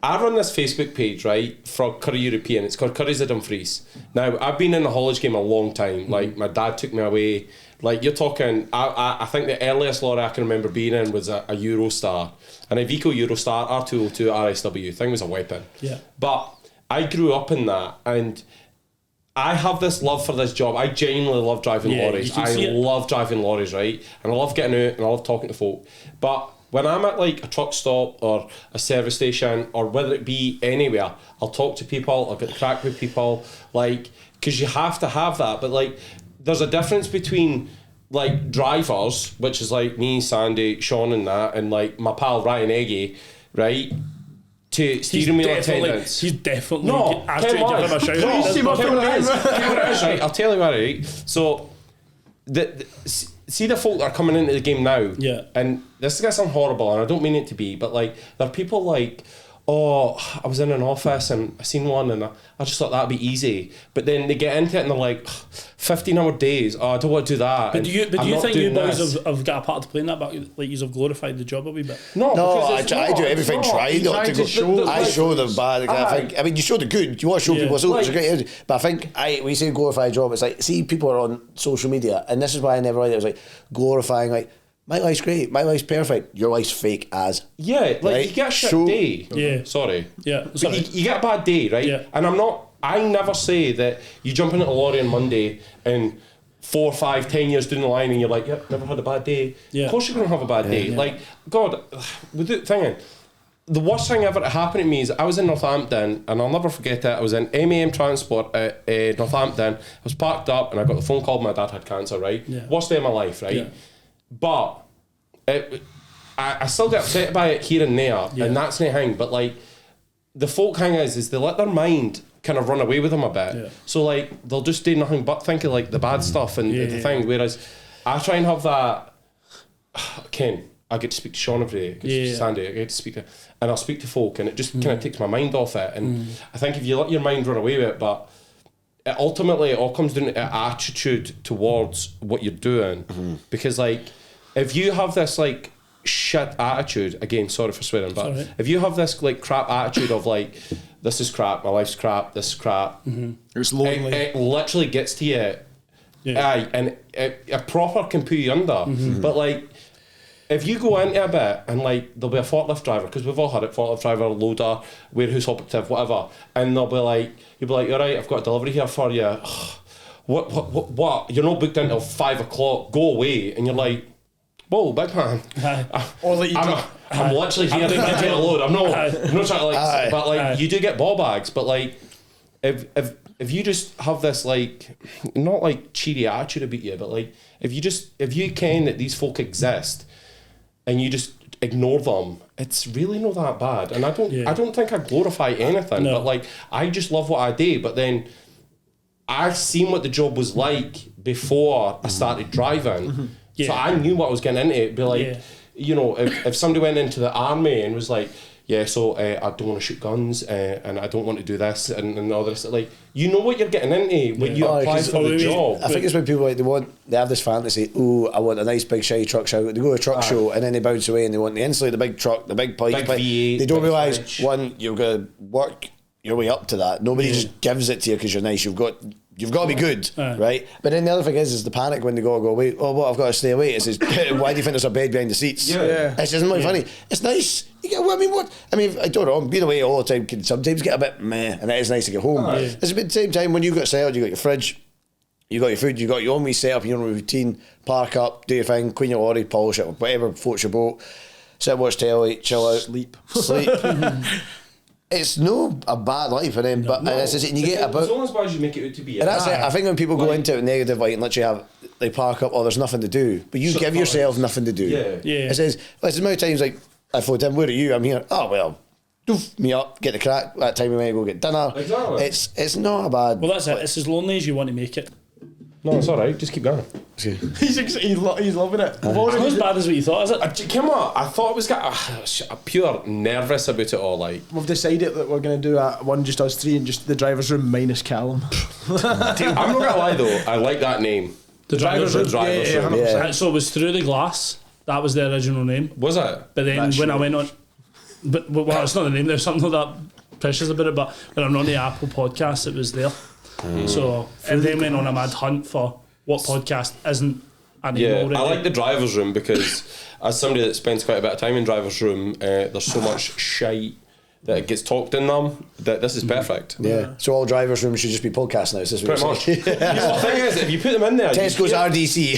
Speaker 2: I run this Facebook page, right, for Curry European. It's called Curry's of Dumfries. Now, I've been in the haulage game a long time. Like, my dad took me away. Like, you're talking, I think the earliest lorry I can remember being in was a Eurostar. An Iveco Eurostar R202 RSW. Thing was a weapon.
Speaker 1: Yeah.
Speaker 2: But I grew up in that, and I have this love for this job. I genuinely love driving
Speaker 1: Yeah,
Speaker 2: lorries.
Speaker 1: you can
Speaker 2: I
Speaker 1: see it.
Speaker 2: love driving lorries, right? And I love getting out and I love talking to folk. But when I'm at like a truck stop or a service station or whether it be anywhere, I'll talk to people, I'll get the crack with people, like, because you have to have that. But like, there's a difference between like drivers, which is like me, Sandy, Sean and that, and like my pal Ryan Eggy, right? To steering wheel attendants.
Speaker 1: He's definitely
Speaker 2: asked you to give him a shout out. Right, I'll tell you what, right? So, see the folk that are coming into the game now, and this is going to sound horrible, and I don't mean it to be, but like, there are people like, oh, I was in an office and I seen one and I just thought that'd be easy. But then they get into it and they're like, 15-hour days, oh, I don't want to do that.
Speaker 1: But do you think you boys have got a part to play in that, but like you've glorified the job a wee bit?
Speaker 3: No, I do everything try not to go. I show the bad. I mean, you show the good. You want to show people, so it's a great. But I think when you say glorified job, it's like, see, people are on social media, and this is why I never liked it. It was like glorifying, like, my life's great, my life's perfect, your life's fake as.
Speaker 2: Yeah, like, right? You get a shit day.
Speaker 1: Yeah.
Speaker 2: Sorry.
Speaker 1: Yeah.
Speaker 2: But you get a bad day, right?
Speaker 1: Yeah.
Speaker 2: And I never say that you jump into a lorry on Monday and 4, 5, 10 years down the line and you're like, yep, never had a bad day.
Speaker 1: Yeah.
Speaker 2: Of course you're going to have a bad day. Yeah. Like, God, without thinking, the worst thing ever to happen to me is I was in Northampton, and I'll never forget it. I was in MAM Transport at Northampton. I was parked up and I got the phone call, my dad had cancer, right?
Speaker 1: Yeah.
Speaker 2: Worst day of my life, right?
Speaker 1: Yeah.
Speaker 2: But I still get upset by it here and there, and that's the thing. But like, the folk thing is they let their mind kind of run away with them a bit. Yeah. So like, they'll just do nothing but think of like the bad stuff and the thing. Whereas I try and have that. Ken, I get to speak to Sean every day. Sandy, I get to speak to, and I'll speak to folk, and it just kind of takes my mind off it. And I think if you let your mind run away with it, but ultimately it all comes down to attitude towards what you're doing, because like, if you have this like shit attitude, again, sorry for swearing, but if you have this like crap attitude of like, this is crap, my life's crap, this is crap,
Speaker 4: it's lonely.
Speaker 2: It literally gets to you, and it proper can put you under. But like, if you go into a bit and like, there'll be a forklift driver, because we've all had it, forklift driver, loader, warehouse operative, whatever, and they'll be like, you'll be like, all right, I've got a delivery here for you. What? You're not booked until 5 o'clock. Go away, and you're like, whoa, big man. I'm literally here to get a load. I'm not trying to like, but like, you do get ball bags, but like, if you just have this like, not like cheery attitude about you, but like, if you can that these folk exist, and you just ignore them, it's really not that bad. And I don't think I glorify anything, but like, I just love what I do. But then I've seen what the job was like before I started driving. So I knew what I was getting into. It'd be like, you know, if somebody went into the army and was like, I don't want to shoot guns, and I don't want to do this and all this, like, you know what you're getting into when you apply for the job.
Speaker 3: I think it's when people like they have this fantasy, I want a nice big shiny truck show. They go to a truck show and then they bounce away and they want the insulator, the big truck, the big pipe.
Speaker 2: V8,
Speaker 3: they don't realise, one, you're going to work your way up to that. Nobody just gives it to you because you're nice. You've got to be good, right? But then the other thing is the panic when they go away. Oh, what, I've got to stay away. It's why do you think there's a bed behind the seats? It's just not funny. It's nice. You get, I don't know, being away all the time can sometimes get a bit meh, and it is nice to get home. It's about the same time when you've got settled, you've got your fridge, you got your food, you got your own wee setup, your own routine, park up, do your thing, clean your lorry, polish it, whatever floats your boat, sit, watch telly, chill out, sleep. It's no a bad life, and then and you get about
Speaker 2: as long as bad as you make it out to be.
Speaker 3: And that's it. I think when people go into it negative, like, and literally they park up, there's nothing to do, but you give yourself nothing to do. It says, it's as many times like, I thought, Tim, where are you? I'm here. Oh well, doof me up, get the crack. That time we might go get dinner.
Speaker 2: Exactly.
Speaker 3: It's not a bad.
Speaker 1: Well, that's it. It's as lonely as you want to make it.
Speaker 2: No, it's all right. Just keep going.
Speaker 4: He's loving it.
Speaker 1: It's not as bad as what you thought, is it?
Speaker 2: Come on, I thought it was a pure nervous about it all. Like,
Speaker 4: we've decided that we're going to do one just us three and just the driver's room minus Callum.
Speaker 2: I'm not gonna lie though, I like that name.
Speaker 1: The driver's room.
Speaker 4: Yeah.
Speaker 1: So it was Through the Glass. That was the original name.
Speaker 2: Was it?
Speaker 1: But then when I went on, but well, it's not the name. There's something that precious about it. But when I'm on the Apple podcast, it was there. So and then went on a mad hunt for what podcast isn't a name already.
Speaker 2: I like the driver's room because as somebody that spends quite a bit of time in driver's room, there's so much shite that gets talked in them that this is perfect.
Speaker 3: So all drivers' rooms should just be podcasts now.
Speaker 2: Pretty much. The thing is, if you put them in there,
Speaker 3: Tesco's RDC.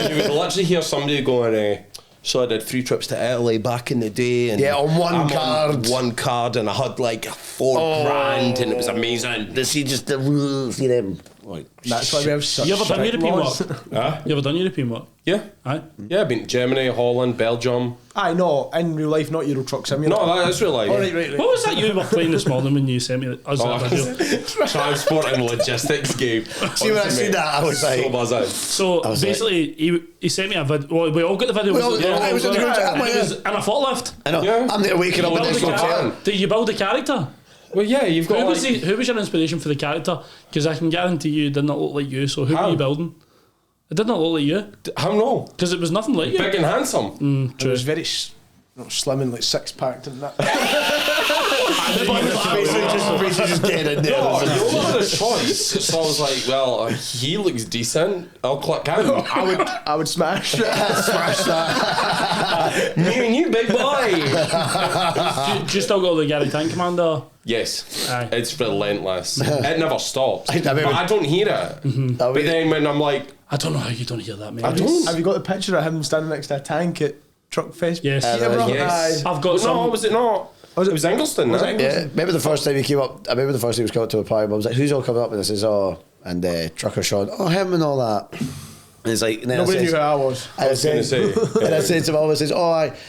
Speaker 2: you would literally hear somebody going,
Speaker 5: So I did 3 trips to Italy back in the day. And
Speaker 3: Yeah, on one
Speaker 5: I'm
Speaker 3: card.
Speaker 5: On one card, and I had like 4 grand, and it was amazing.
Speaker 3: To see just the rules, see them. Like,
Speaker 4: That's why we have such
Speaker 1: You ever done
Speaker 4: strict
Speaker 1: European
Speaker 4: laws.
Speaker 1: work?
Speaker 2: Huh?
Speaker 1: You ever done European work?
Speaker 2: Yeah.
Speaker 1: Aye.
Speaker 2: Yeah, I've been to Germany, Holland, Belgium.
Speaker 4: Aye, no, in real life, not Euro Truck Simulator.
Speaker 2: No, that's real life.
Speaker 4: All right.
Speaker 1: What was that you were playing this morning when you sent me us that video?
Speaker 2: Transport and logistics game.
Speaker 3: See, when I seen that, I was like,
Speaker 2: so buzzing.
Speaker 1: So
Speaker 3: was
Speaker 1: basically, he sent me a video. Well, we all got the video.
Speaker 3: We all-
Speaker 1: was it?
Speaker 3: I was in the group chat,
Speaker 1: and
Speaker 3: I'm
Speaker 1: it
Speaker 3: like,
Speaker 1: was in a forklift.
Speaker 3: I know,
Speaker 2: Yeah.
Speaker 3: I'm there waking up with
Speaker 1: Build
Speaker 3: this
Speaker 1: a
Speaker 3: hotel.
Speaker 1: char- Did you build a character?
Speaker 2: Well, yeah, you've got
Speaker 1: Who
Speaker 2: like,
Speaker 1: was your inspiration for the character? Because I can guarantee you it did not look like you. So who
Speaker 2: How?
Speaker 1: were you building? It did not look like you
Speaker 2: how no?
Speaker 1: because it was nothing like you.
Speaker 2: Big and handsome.
Speaker 4: It was very slim and like 6-packed and that.
Speaker 3: Basically just getting in there.
Speaker 2: No, you only had a choice. So I was like, well, he looks decent. I'll click him.
Speaker 4: I would smash.
Speaker 3: Smash that.
Speaker 2: Me and you, big boy.
Speaker 1: Do you still got the Gary Tank Commander?
Speaker 2: Yes,
Speaker 1: Aye.
Speaker 2: it's relentless. It never stops.
Speaker 3: I mean,
Speaker 2: but I don't hear it.
Speaker 3: That
Speaker 2: But
Speaker 3: way-
Speaker 2: then when I'm like,
Speaker 1: I don't know how you don't hear that, mate.
Speaker 2: I don't.
Speaker 4: Have you got the picture of him standing next to a tank at Truck Fest?
Speaker 1: Yes.
Speaker 4: Peterborough?
Speaker 2: Yes.
Speaker 4: Aye.
Speaker 1: I've got
Speaker 2: no,
Speaker 1: some.
Speaker 2: was it not?
Speaker 4: Was
Speaker 2: It was Ingleton.
Speaker 4: Was
Speaker 2: no?
Speaker 4: it
Speaker 3: Yeah, remember the first time he came up? I remember the first time he was coming up to a party. I was like, "Who's all coming up?" And I says, "Oh," and Trucker Sean, "Oh, him and all that." And it's like, and then
Speaker 4: Nobody
Speaker 3: I
Speaker 4: knew
Speaker 3: says,
Speaker 4: who I was.
Speaker 3: And I
Speaker 2: was gonna
Speaker 3: said,
Speaker 2: say,
Speaker 3: and I said to him, I says,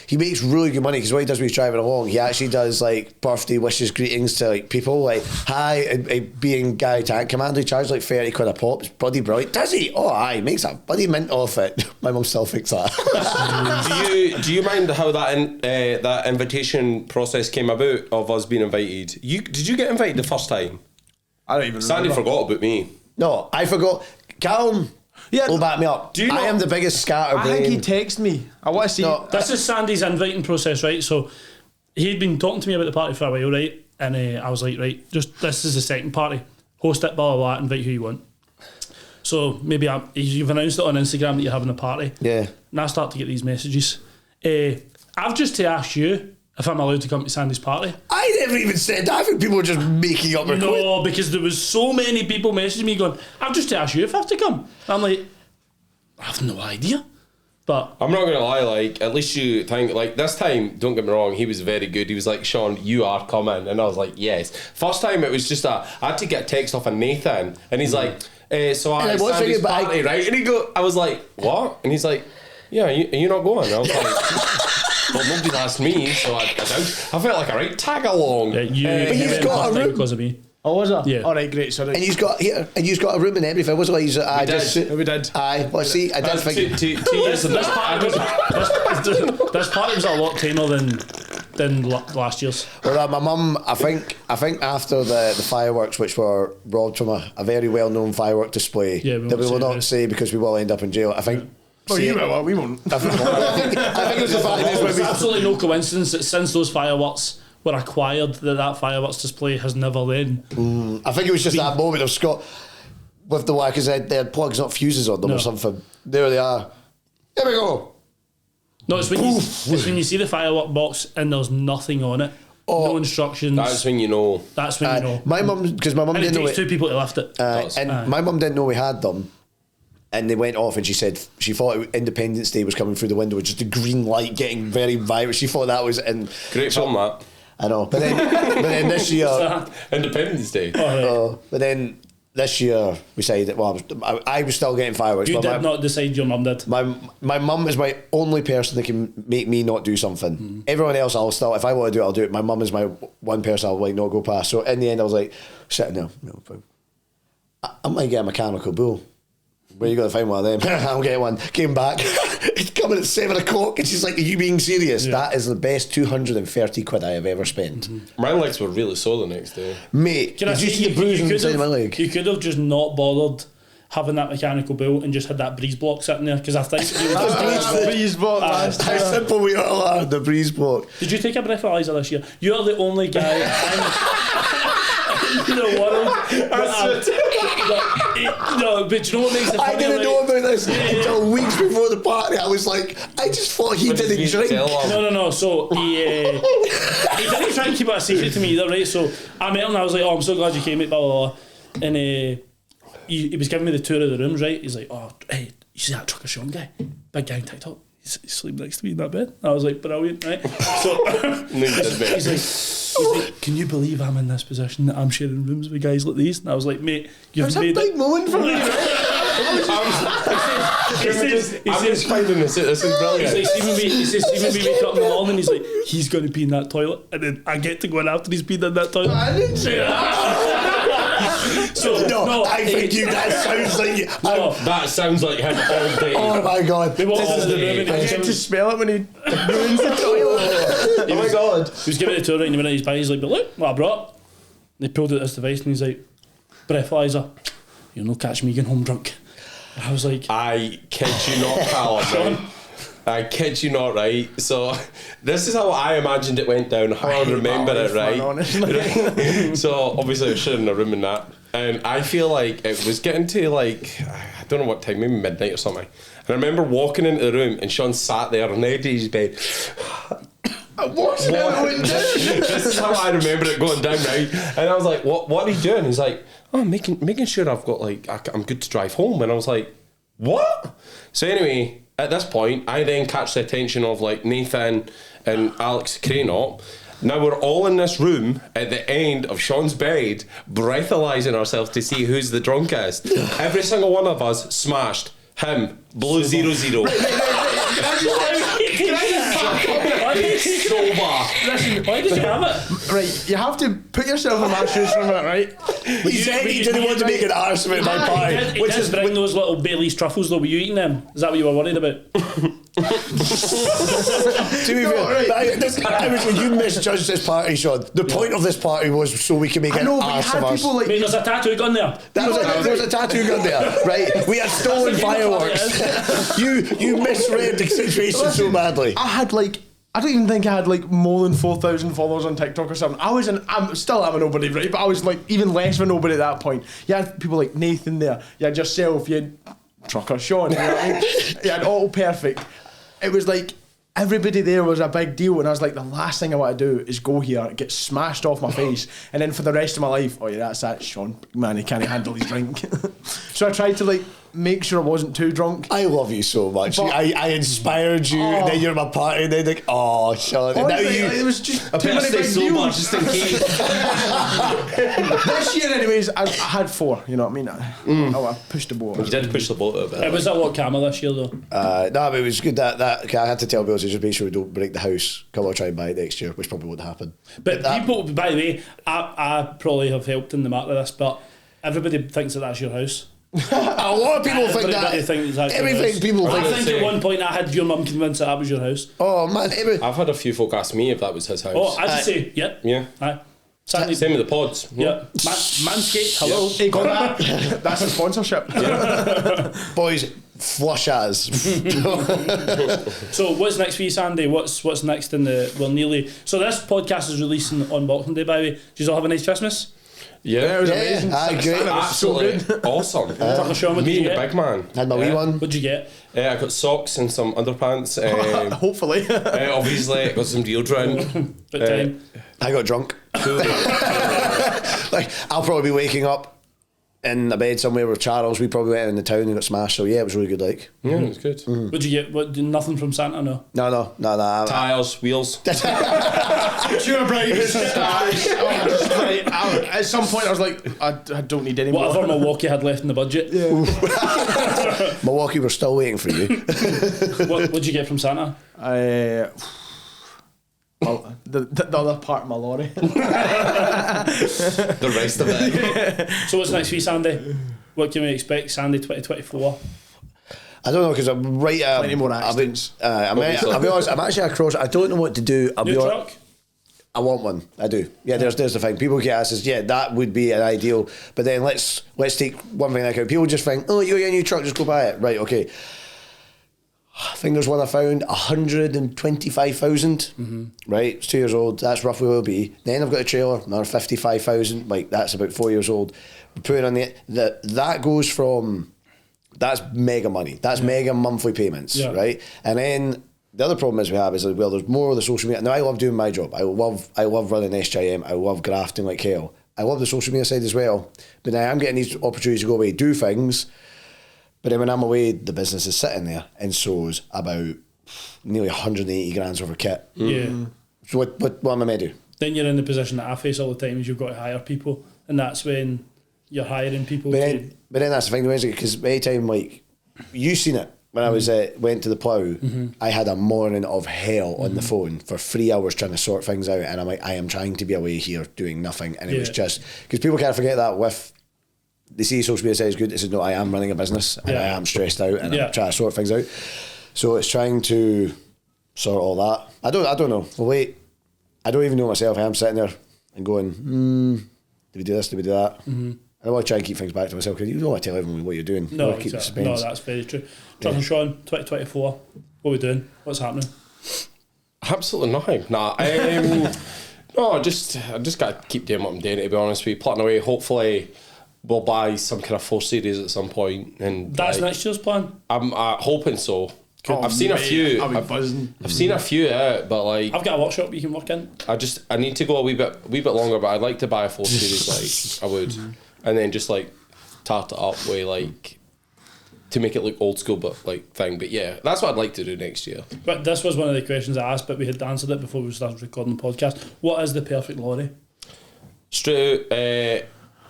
Speaker 3: he makes really good money because what he does when he's driving along, he actually does like birthday wishes, greetings to like people, like hi, and being Gary Tank Commander, he charges like 30 quid a pop. It's bloody brilliant. Does he? Oh, aye, makes a bloody mint off it. My mum still thinks that.
Speaker 2: do you mind how that invitation process came about of us being invited? Did you get invited the first time?
Speaker 4: I don't even
Speaker 2: Sandy
Speaker 4: remember.
Speaker 2: forgot about me.
Speaker 3: No, I forgot. Callum,
Speaker 4: Yeah.
Speaker 3: will back me up.
Speaker 2: Do you
Speaker 3: I
Speaker 2: not-
Speaker 3: am the biggest
Speaker 4: I think he
Speaker 3: scatterbrain.
Speaker 4: texted me. I want to see.
Speaker 3: No,
Speaker 1: This is Sandy's inviting process, right? So he'd been talking to me about the party for a while, right? And I was like, right, just this is the second party. Host it, blah, blah, blah, invite who you want. So maybe you've announced it on Instagram that you're having a party.
Speaker 3: Yeah.
Speaker 1: And I start to get these messages. I've just to ask you if I'm allowed to come to Sandy's party.
Speaker 3: I never even said that. I think people were just making up their quiz.
Speaker 1: No, because there was so many people messaging me going, I've just to ask you if I have to come. And I'm like, I have no idea. But
Speaker 2: I'm not gonna lie, like at least you think like this time. Don't get me wrong, he was very good. He was like, Sean, you are coming, and I was like, yes. First time it was just I had to get a text off of Nathan, and he's like, so I
Speaker 3: And I was
Speaker 2: Sandy's
Speaker 3: thinking back-
Speaker 2: party, right? And I was like, what? And he's like, yeah, are you not going? And I was like, well, nobody asked me, so I felt like a right tag along.
Speaker 1: you
Speaker 3: But
Speaker 1: you
Speaker 3: you've
Speaker 1: went
Speaker 3: got a
Speaker 1: first time
Speaker 3: room.
Speaker 1: because of me.
Speaker 4: Oh, was I?
Speaker 1: Yeah.
Speaker 4: All right, great. Sorry.
Speaker 3: And he's got a room and everything. Wasn't it? He's I
Speaker 2: did.
Speaker 3: just
Speaker 4: We did.
Speaker 3: Aye, well, see, I did
Speaker 2: That's
Speaker 3: think.
Speaker 2: 2 years in
Speaker 1: This party was a lot tamer than last year's.
Speaker 3: Well, my mum, I think after the fireworks, which were robbed from a very well known firework display,
Speaker 1: Yeah, we
Speaker 3: that we
Speaker 1: won't
Speaker 3: will
Speaker 1: say
Speaker 3: not
Speaker 1: this.
Speaker 3: say because we will end up in jail. I think.
Speaker 4: Oh,
Speaker 3: see
Speaker 4: you
Speaker 3: it-
Speaker 4: will. We won't.
Speaker 3: I think it was the fact that
Speaker 1: There's
Speaker 3: we-
Speaker 1: absolutely no coincidence that since those fireworks were acquired, that fireworks display has never then.
Speaker 3: I think it was just that moment of Scott with the wire because they had plugs, not fuses on them
Speaker 1: No.
Speaker 3: or something. There they are. Here we go.
Speaker 1: No, it's when you see the firework box and there's nothing on it, no instructions.
Speaker 2: That's when you know.
Speaker 1: That's when you know.
Speaker 3: My mum, because my mum
Speaker 1: And it
Speaker 3: didn't know
Speaker 1: takes
Speaker 3: it.
Speaker 1: 2 people to lift it.
Speaker 2: Does.
Speaker 3: And
Speaker 1: Aye.
Speaker 3: my mum didn't know we had them. And they went off, and she said she thought Independence Day was coming through the window with just a green light getting very vibrant. She thought that was in.
Speaker 2: Great film, that.
Speaker 3: I know, but then this year,
Speaker 2: Independence Day.
Speaker 3: but then this year we decided. Well, I was still getting fireworks.
Speaker 1: You
Speaker 3: but
Speaker 1: did not decide, your mum did.
Speaker 3: My mum is my only person that can make me not do something. Everyone else, I'll still. If I want to do it, I'll do it. My mum is my one person I'll like not go past. So in the end, I was like sitting there. No, I might get a mechanical bull. Where you going to find one of them? I'll get one. Came back. It's coming at 7 o'clock, and she's like, "Are you being serious?"
Speaker 1: Yeah.
Speaker 3: That is the best 230 quid I have ever spent,
Speaker 2: My legs were really sore the next day.
Speaker 3: mate.
Speaker 1: Can I
Speaker 3: Did you
Speaker 1: say,
Speaker 3: see the bruising inside of my leg?
Speaker 1: You could have just not bothered having that mechanical bull and just had that breeze block sitting there, because I think you would
Speaker 4: Please, but last
Speaker 3: How simple we all are. The breeze block.
Speaker 1: Did you take a breathalyzer this year? You're the only guy in the world. No, but you know what makes it funny?
Speaker 3: I didn't know about this
Speaker 1: Yeah.
Speaker 3: until weeks before the party. I was like, I just thought he
Speaker 2: What did
Speaker 3: didn't
Speaker 2: you
Speaker 3: drink.
Speaker 2: tell him?
Speaker 1: No. So he didn't try and keep it a secret to me either, right? So I met him and I was like, "Oh, I'm so glad you came, mate." Blah blah blah. And he was giving me the tour of the rooms, right? He's like, "Oh, hey, you see that Trucker Sean guy? Big guy on TikTok. he's sleeping next to me in that bed. I was like, brilliant, right? So he's like, can you believe I'm in this position that I'm sharing rooms with guys like these? And I was like, mate, you've
Speaker 4: It's a
Speaker 1: made
Speaker 4: big
Speaker 1: it.
Speaker 4: moment for me.
Speaker 1: He says,
Speaker 2: finding this is brilliant.
Speaker 1: He's like, see when we wake up in the morning, he's like, he's going to pee in that toilet, and then I get to go in after he's peed in that toilet.
Speaker 4: I didn't say that.
Speaker 1: So
Speaker 3: I think that sounds like you.
Speaker 2: That sounds like him all day.
Speaker 3: Oh my god.
Speaker 1: We walked into the room and
Speaker 4: I get to smell it when he ruins the toilet.
Speaker 3: Oh my god.
Speaker 1: he was giving it a tour right in the minute he's by. He's like, but look what I brought. They pulled out this device and he's like, breathalyzer. You'll not catch me getting home drunk. And I was like,
Speaker 2: I kid you not, Callum. Right? I kid you not, right? So this is how I imagined it went down, how I remember it, right? So obviously I was sharing a room in that, and I feel like it was getting to like, I don't know what time, maybe midnight or something. And I remember walking into the room and Sean sat there on the edge of his bed. This is how I remember it going down, right? And I was like, what are you doing? He's like, oh, making sure I've got like, I'm good to drive home. And I was like, what? So anyway, at this point, I then catch the attention of like Nathan and Alex Cranop. Now we're all in this room at the end of Sean's bed, breathalyzing ourselves to see who's the drunkest. Every single one of us smashed. Him, below 0-0.
Speaker 1: listen, why did you have it?
Speaker 4: Right, you have to put yourself in my shoes for a minute, right?
Speaker 3: He said he didn't want to make an arse about my pie.
Speaker 1: He did bring those little Bailey's truffles though. Were you eating them? Is that what you were worried about?
Speaker 3: To be fair, you misjudged this party, Sean. The point of this party was so we can make
Speaker 4: I
Speaker 3: an
Speaker 4: know, but you
Speaker 3: arse
Speaker 4: had
Speaker 3: of us.
Speaker 4: people like
Speaker 1: Mate, there's a tattoo gun there.
Speaker 3: There was a tattoo gun there, right? We had stolen fireworks. You misread the situation so badly.
Speaker 4: I had like, I don't even think I had like more than 4,000 followers on TikTok or something. I'm still a nobody, right? But I was like even less of a nobody at that point. You had people like Nathan there. You had yourself. You had Trucker Sean. You know what I mean? You had All Perfect. It was like everybody there was a big deal, and I was like, the last thing I want to do is go here, get smashed off my face, and then for the rest of my life, oh yeah, that's that Sean, man, he can't handle his drink. So I tried to like make sure I wasn't too drunk.
Speaker 3: I love you so much.
Speaker 4: But-
Speaker 3: I inspired you, and then you're at my party, and then like, oh, Sean. And now
Speaker 4: Honestly,
Speaker 3: you.
Speaker 4: it was just
Speaker 2: I
Speaker 4: too
Speaker 2: better
Speaker 4: many
Speaker 2: stay
Speaker 4: big
Speaker 2: sober
Speaker 4: deals.
Speaker 2: just in case.
Speaker 4: This year, anyways, I had 4. You know what I mean? I pushed the boat.
Speaker 2: You did push the boat a bit.
Speaker 1: It was a lot calmer this year though.
Speaker 3: No, but it was good that I had to tell Bill to just make sure we don't break the house. Come on, try and buy it next year, which probably won't happen.
Speaker 1: But
Speaker 3: that-
Speaker 1: people, by the way, I probably have helped in the matter of this, but everybody thinks that that's your house.
Speaker 3: A lot of people think
Speaker 1: Everybody
Speaker 3: that.
Speaker 1: thinks that's your
Speaker 3: Everything
Speaker 1: house.
Speaker 3: people
Speaker 1: I
Speaker 3: think.
Speaker 1: think at one point I had your mum convinced that was your house.
Speaker 3: Oh man,
Speaker 2: I've had a few folk ask me if that was his house.
Speaker 1: Oh, I just say, yep.
Speaker 2: Yeah.
Speaker 1: Aye. Sandy,
Speaker 2: Same with the pods.
Speaker 1: yeah. Manscaped, hello.
Speaker 4: Hey, got that? That's a sponsorship.
Speaker 3: boys, flush as.
Speaker 1: So what's next for you, Sandy? What's next in the... Well, nearly... So this podcast is releasing on Boxing Day, by the way. Did you all have a nice Christmas?
Speaker 2: Yeah,
Speaker 4: It was
Speaker 3: Yeah,
Speaker 4: amazing.
Speaker 3: aye, great.
Speaker 2: absolutely awesome.
Speaker 1: Tucker Sean, what did
Speaker 2: Me
Speaker 1: you
Speaker 2: and the
Speaker 1: get?
Speaker 2: big man.
Speaker 3: Had my wee one.
Speaker 1: What'd you get?
Speaker 2: I got socks and some underpants.
Speaker 4: Hopefully.
Speaker 2: Obviously, I got some deodorant.
Speaker 1: What time?
Speaker 3: I got drunk. Like I'll probably be waking up in a bed somewhere with Charles. We probably went in the town and got smashed. So yeah, it was really good. Like
Speaker 2: Yeah, it was good.
Speaker 1: What'd you get? Nothing from Santa, no?
Speaker 3: no.
Speaker 2: Tires, wheels.
Speaker 4: Sure, Brian. At some point, I was like, I don't need any more.
Speaker 1: Whatever Milwaukee had left in the budget.
Speaker 3: Milwaukee, we're still waiting for you.
Speaker 1: What'd you get from Santa?
Speaker 4: Well, the other part of my lorry.
Speaker 2: The rest of it.
Speaker 1: So what's next for you, Sandy? What can we expect, Sandy 2024?
Speaker 3: I don't know because I'm right.
Speaker 4: Plenty more accidents.
Speaker 3: I'll be honest. I'm actually across. I don't know what to do. I'll
Speaker 1: New
Speaker 3: be honest.
Speaker 1: truck?
Speaker 3: I want one. I do. Yeah, there's the thing. People get asked, yeah, that would be an ideal. But then let's take one thing like out. People just think, oh, you get a new truck, just go buy it. Right, okay. I think there's one I found, 125,000. Right, it's 2 years old. That's roughly what it'll be. Then I've got a trailer, another 55,000. Like that's about 4 years old. We're putting on that goes from. That's mega money. That's mega monthly payments, right? And then the other problem is we have is like, well, there's more of the social media. Now I love doing my job. I love running SGM. I love grafting like hell. I love the social media side as well. But now I'm getting these opportunities to go away, do things. But then when I'm away, the business is sitting there, and so's about nearly 180 grand's worth of kit.
Speaker 1: Yeah.
Speaker 3: So what am I meant to do?
Speaker 1: Then you're in the position that I face all the time is you've got to hire people, and that's when you're hiring people.
Speaker 3: But then that's the thing, because every time, like, you seen it when I was went to the plough, I had a morning of hell on the phone for 3 hours trying to sort things out, and I'm like, I am trying to be away here doing nothing, and it was just because people can't forget that with. They see social media says good. They says no, I am running a business and I am stressed out and I'm trying to sort things out. So it's trying to sort all that. I don't know. Well, wait, I don't even know myself. I am sitting there and going, do we do this? Do we do that? I don't want to try and keep things back to myself because you don't want to tell everyone what you're doing.
Speaker 1: No, exactly. No, that's very true. Drunken Sean, 2024. What are we doing? What's happening?
Speaker 2: Absolutely nothing. Nah. No, I just got to keep doing what I'm doing, to be honest with you. Plotting away. Hopefully we'll buy some kind of 4 series at some point, and
Speaker 1: that's next year's plan.
Speaker 2: I'm hoping so. I've seen a few. I've seen a few out, but like
Speaker 1: I've got a workshop you can work in.
Speaker 2: I need to go a wee bit longer, but I'd like to buy a 4 series. Like I would, and then just like tart it up with like to make it look old school, but like thing. But yeah, that's what I'd like to do next year.
Speaker 1: But this was one of the questions I asked, but we had answered it before we started recording the podcast. What is the perfect lorry?
Speaker 2: Straight.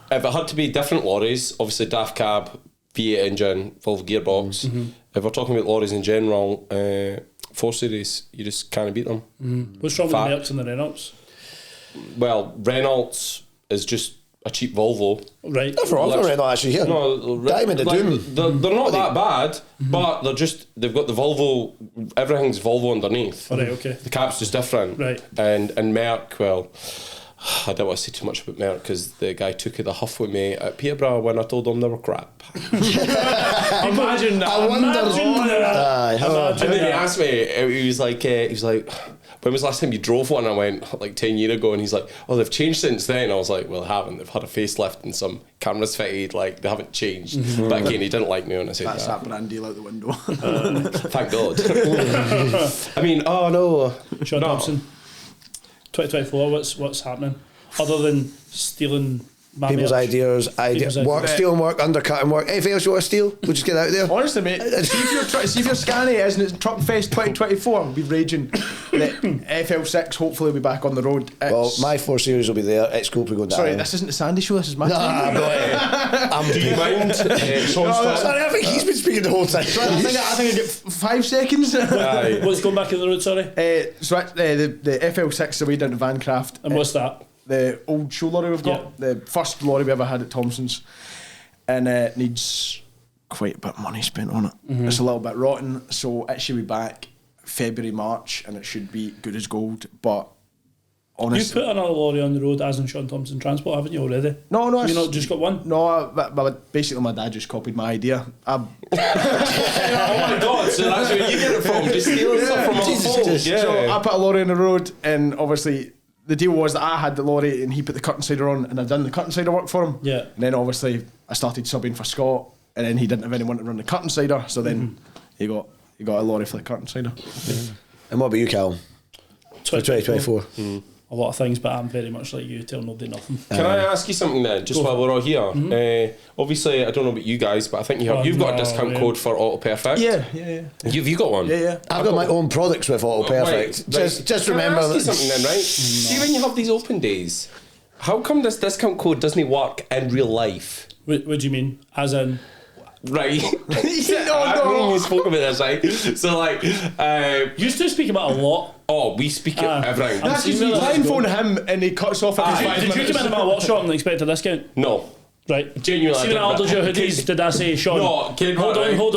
Speaker 2: If it had to be different lorries, obviously Daft Cab, V8 engine, Volvo gearbox. If we're talking about lorries in general, 4 series, you just can't beat them.
Speaker 1: What's wrong with the Mercs and the Renaults?
Speaker 2: Well, Renaults is just a cheap Volvo.
Speaker 1: Right.
Speaker 3: Not for all the Renault actually here.
Speaker 2: No,
Speaker 3: Diamond of Doom.
Speaker 2: They're not that bad, but they've got the Volvo, everything's Volvo underneath.
Speaker 1: All right, okay.
Speaker 2: The cab's just different.
Speaker 1: Right.
Speaker 2: And Merc, well, I don't want to say too much about Merc because the guy took the huff with me at Peterborough when I told him they were crap.
Speaker 1: Imagine that.
Speaker 3: I wonder.
Speaker 2: And then he asked me, he was like, when was the last time you drove one? I went, like 10 years ago, and he's like, oh, they've changed since then. I was like, well, they haven't. They've had a facelift and some cameras fitted, like, they haven't changed. But again, he didn't like me when I said
Speaker 4: That's
Speaker 2: that.
Speaker 4: that brand deal out the window.
Speaker 2: Thank God. I mean, oh no.
Speaker 1: Sean Thompson, 2024, what's happening? Other than stealing my
Speaker 3: People's
Speaker 1: merch?
Speaker 3: ideas, work, stealing work, undercutting work. Anything else you want to steal? We'll just get out there.
Speaker 4: Honestly, mate, see if you're scanning it, isn't it? Truck Fest 2024 will be raging. The FL6 hopefully will be back on the road.
Speaker 3: Well, my 4 series will be there. It's cool. Going down.
Speaker 4: Sorry, this isn't the Sandy show. This is my.
Speaker 2: Do you mind?
Speaker 3: Sorry, I think he's been speaking the whole time.
Speaker 4: I think I get 5 seconds.
Speaker 1: What's going back on the road? Sorry.
Speaker 4: The FL6 away down to Vancraft.
Speaker 1: And what's that?
Speaker 4: The old show lorry we've got, the first lorry we ever had at Thompson's, and it needs quite a bit of money spent on it. It's a little bit rotten, so it should be back February, March, and it should be good as gold. But honestly,
Speaker 1: you put another lorry on the road as in Sean Thompson Transport, haven't you already?
Speaker 4: No,
Speaker 1: you not just got one.
Speaker 4: No, but basically my dad just copied my idea.
Speaker 2: Oh my God! So that's where you get it from? Just stealing stuff from other folks. Yeah.
Speaker 4: So I put a lorry on the road, and obviously the deal was that I had the lorry and he put the curtain sider on, and I'd done the curtain sider work for him.
Speaker 1: Yeah.
Speaker 4: And then obviously I started subbing for Scott, and then he didn't have anyone to run the curtain sider, so then he got a lorry for the curtain sider.
Speaker 3: And what about you, Callum? 2024.
Speaker 1: A lot of things, but I'm very much like you, tell nobody nothing.
Speaker 2: Can I ask you something then, just while we're all here? Obviously, I don't know about you guys, but I think you've got a discount code for Auto Perfect.
Speaker 4: Yeah.
Speaker 2: Have you got one?
Speaker 4: Yeah.
Speaker 3: I've got my own products with Auto Perfect.
Speaker 2: Right.
Speaker 3: Just remember
Speaker 2: Can I ask
Speaker 3: that.
Speaker 2: you something then, right? See, when you have these open days, how come this discount code doesn't work in real life?
Speaker 1: What do you mean? As in?
Speaker 2: Right. I mean, you spoke about this, right? So, like,
Speaker 1: you used to speak about a lot.
Speaker 2: Oh, we speak at everything.
Speaker 4: That's because you try and phone him and he cuts off at his 5
Speaker 1: Did
Speaker 4: minutes.
Speaker 1: you come into my workshop and expect a discount?
Speaker 2: No.
Speaker 1: Right.
Speaker 2: Genuinely.
Speaker 1: See when I ordered your hoodies, did I say, Sean?
Speaker 2: No, kid,
Speaker 1: hold on. Answer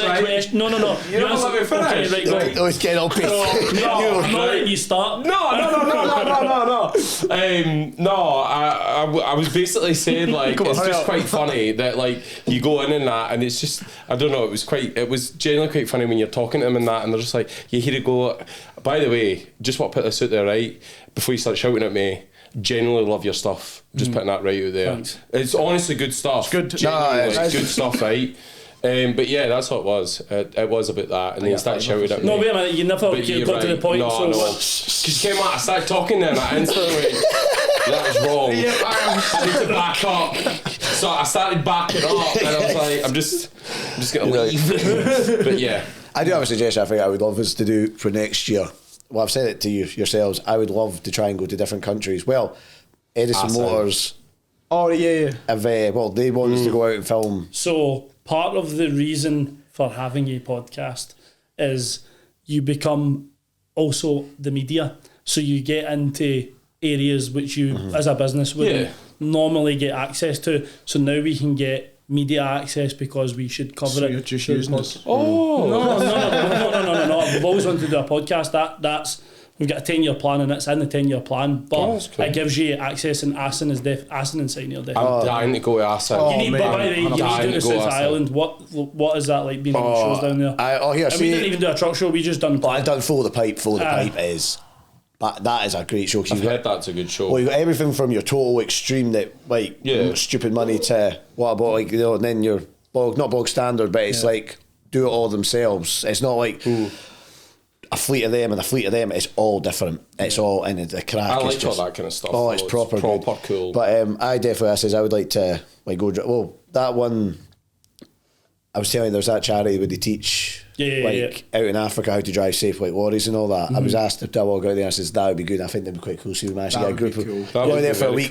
Speaker 1: the question. No.
Speaker 2: You don't let me finish.
Speaker 1: Okay, right, go.
Speaker 3: Oh, it's getting all pissed.
Speaker 1: No, I'm not letting you start.
Speaker 2: No. I was basically saying, like, it's just quite funny that, like, you go in and that, and it's just, I don't know, it was genuinely quite funny when you're talking to them and that, and they're just like, you hear it go, by the way, just want to put this out there, right, before you start shouting at me, genuinely love your stuff. Just putting that right out there.
Speaker 1: Thanks.
Speaker 2: It's honestly good stuff.
Speaker 4: It's good.
Speaker 2: Genuinely, it's good stuff, right? But yeah, that's what it was. It was about that, and then you started shouting at me.
Speaker 1: No, wait a minute, you never got to the point.
Speaker 2: No. Because you came out, I started talking then, I instantly went, that was wrong. I need to back up. So I started backing up, and I was like, I'm just gonna leave. But yeah,
Speaker 3: I do have a suggestion. I think I would love us to do for next year. Well, I've said it to you yourselves. I would love to try and go to different countries. Well, Edison Motors.
Speaker 4: Oh yeah.
Speaker 3: Have, they want us to go out and film.
Speaker 1: So part of the reason for having a podcast is you become also the media. So you get into areas which you, as a business, wouldn't normally get access to. So now we can get media access because we should cover
Speaker 4: So
Speaker 1: it.
Speaker 4: you're just using us.
Speaker 1: Oh no! We've always wanted to do a podcast. That's we've got a 10-year plan, and it's in the 10-year plan. But
Speaker 2: that's cool.
Speaker 1: it gives you access, and Assen and Sign are definitely.
Speaker 2: I'm dying to go to Assen.
Speaker 1: You need,
Speaker 4: man,
Speaker 1: but by the way, you need to
Speaker 2: dying
Speaker 1: do the
Speaker 2: to go
Speaker 1: South
Speaker 2: Assen.
Speaker 1: Island. What is that like being on the shows down there? And we didn't even do a truck show. We just done.
Speaker 3: But I've done Follow the Pipe. Follow the Pipe is. That is a great show. 'Cause
Speaker 2: I've
Speaker 3: you've got-
Speaker 2: heard that's a good show.
Speaker 3: Well, you got everything from your total extreme that like stupid money to what about like and then your not bog standard, but it's like do it all themselves. It's not like a fleet of them and a fleet of them. It's all different. It's all in the crack.
Speaker 2: I
Speaker 3: is
Speaker 2: like
Speaker 3: just,
Speaker 2: all that kind of stuff.
Speaker 3: Oh,
Speaker 2: though.
Speaker 3: it's proper good.
Speaker 2: cool.
Speaker 3: But I definitely I would like to like go. Well, that one. I was telling you, there's that charity where they teach out in Africa how to drive safe white lorries and all that. I was asked if I walk out there and I says that would be good. I think that'd be quite cool. So we managed to get a group of going there for a week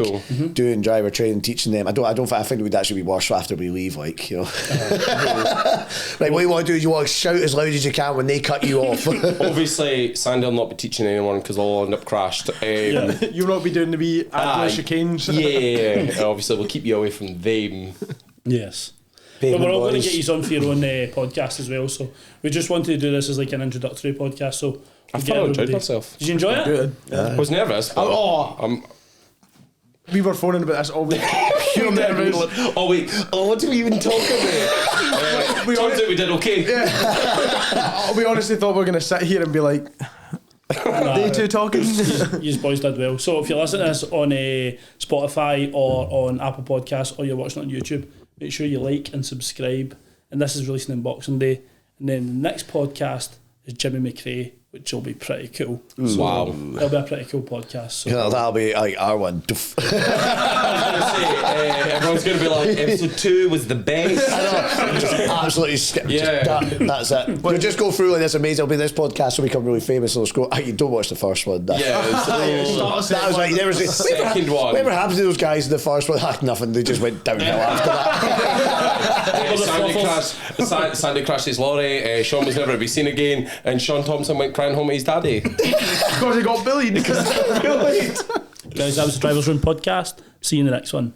Speaker 3: doing driver training, teaching them. I think it would actually be worse after we leave, like, you know. Like what you want to do is you want to shout as loud as you can when they cut you off.
Speaker 2: Obviously, Sandy will not be teaching anyone because they'll all end up crashed.
Speaker 4: You'll not be doing the wee Adler chicanes.
Speaker 2: Yeah, obviously we'll keep you away from them.
Speaker 1: Yes. But
Speaker 3: Pavement
Speaker 1: we're all going to
Speaker 3: boys.
Speaker 1: get you on for your own podcast as well. So we just wanted to do this as like an introductory podcast. So
Speaker 2: I
Speaker 1: get
Speaker 2: thoroughly enjoyed
Speaker 1: everybody-
Speaker 2: myself.
Speaker 1: Did you enjoy it?
Speaker 4: Good.
Speaker 2: I was nervous. But
Speaker 4: We were phoning about this all week. Pure nervous.
Speaker 2: Oh wait, what do we even talk about? Turns out we did okay.
Speaker 4: We honestly thought we were going to sit here and be like, they two talking.
Speaker 1: You boys did well. So if you're listening to this on Spotify or on Apple Podcasts or you're watching it on YouTube, make sure you like and subscribe. And this is releasing on Boxing Day. And then the next podcast is Jimmy McRae, which will be pretty cool. So
Speaker 2: Wow.
Speaker 1: It'll be a pretty cool podcast. So
Speaker 3: That'll be like our one.
Speaker 2: Everyone's going to be like, episode 2 was the best.
Speaker 3: Just absolutely skip.
Speaker 2: Yeah.
Speaker 3: That's it. We'll just go through like this amazing. It'll be this podcast will become really famous. And they'll scroll. You don't watch the first one. That was like you never see.
Speaker 2: Second one.
Speaker 3: Whatever happened to those guys in the first one? Nothing. They just went downhill after that.
Speaker 2: Sandy crashed his lorry. Sean was never to be seen again, and Sean Thompson went crying home at his daddy.
Speaker 4: Because he got bullied.
Speaker 1: guys, that was the Drivers Room podcast. See you in the next one.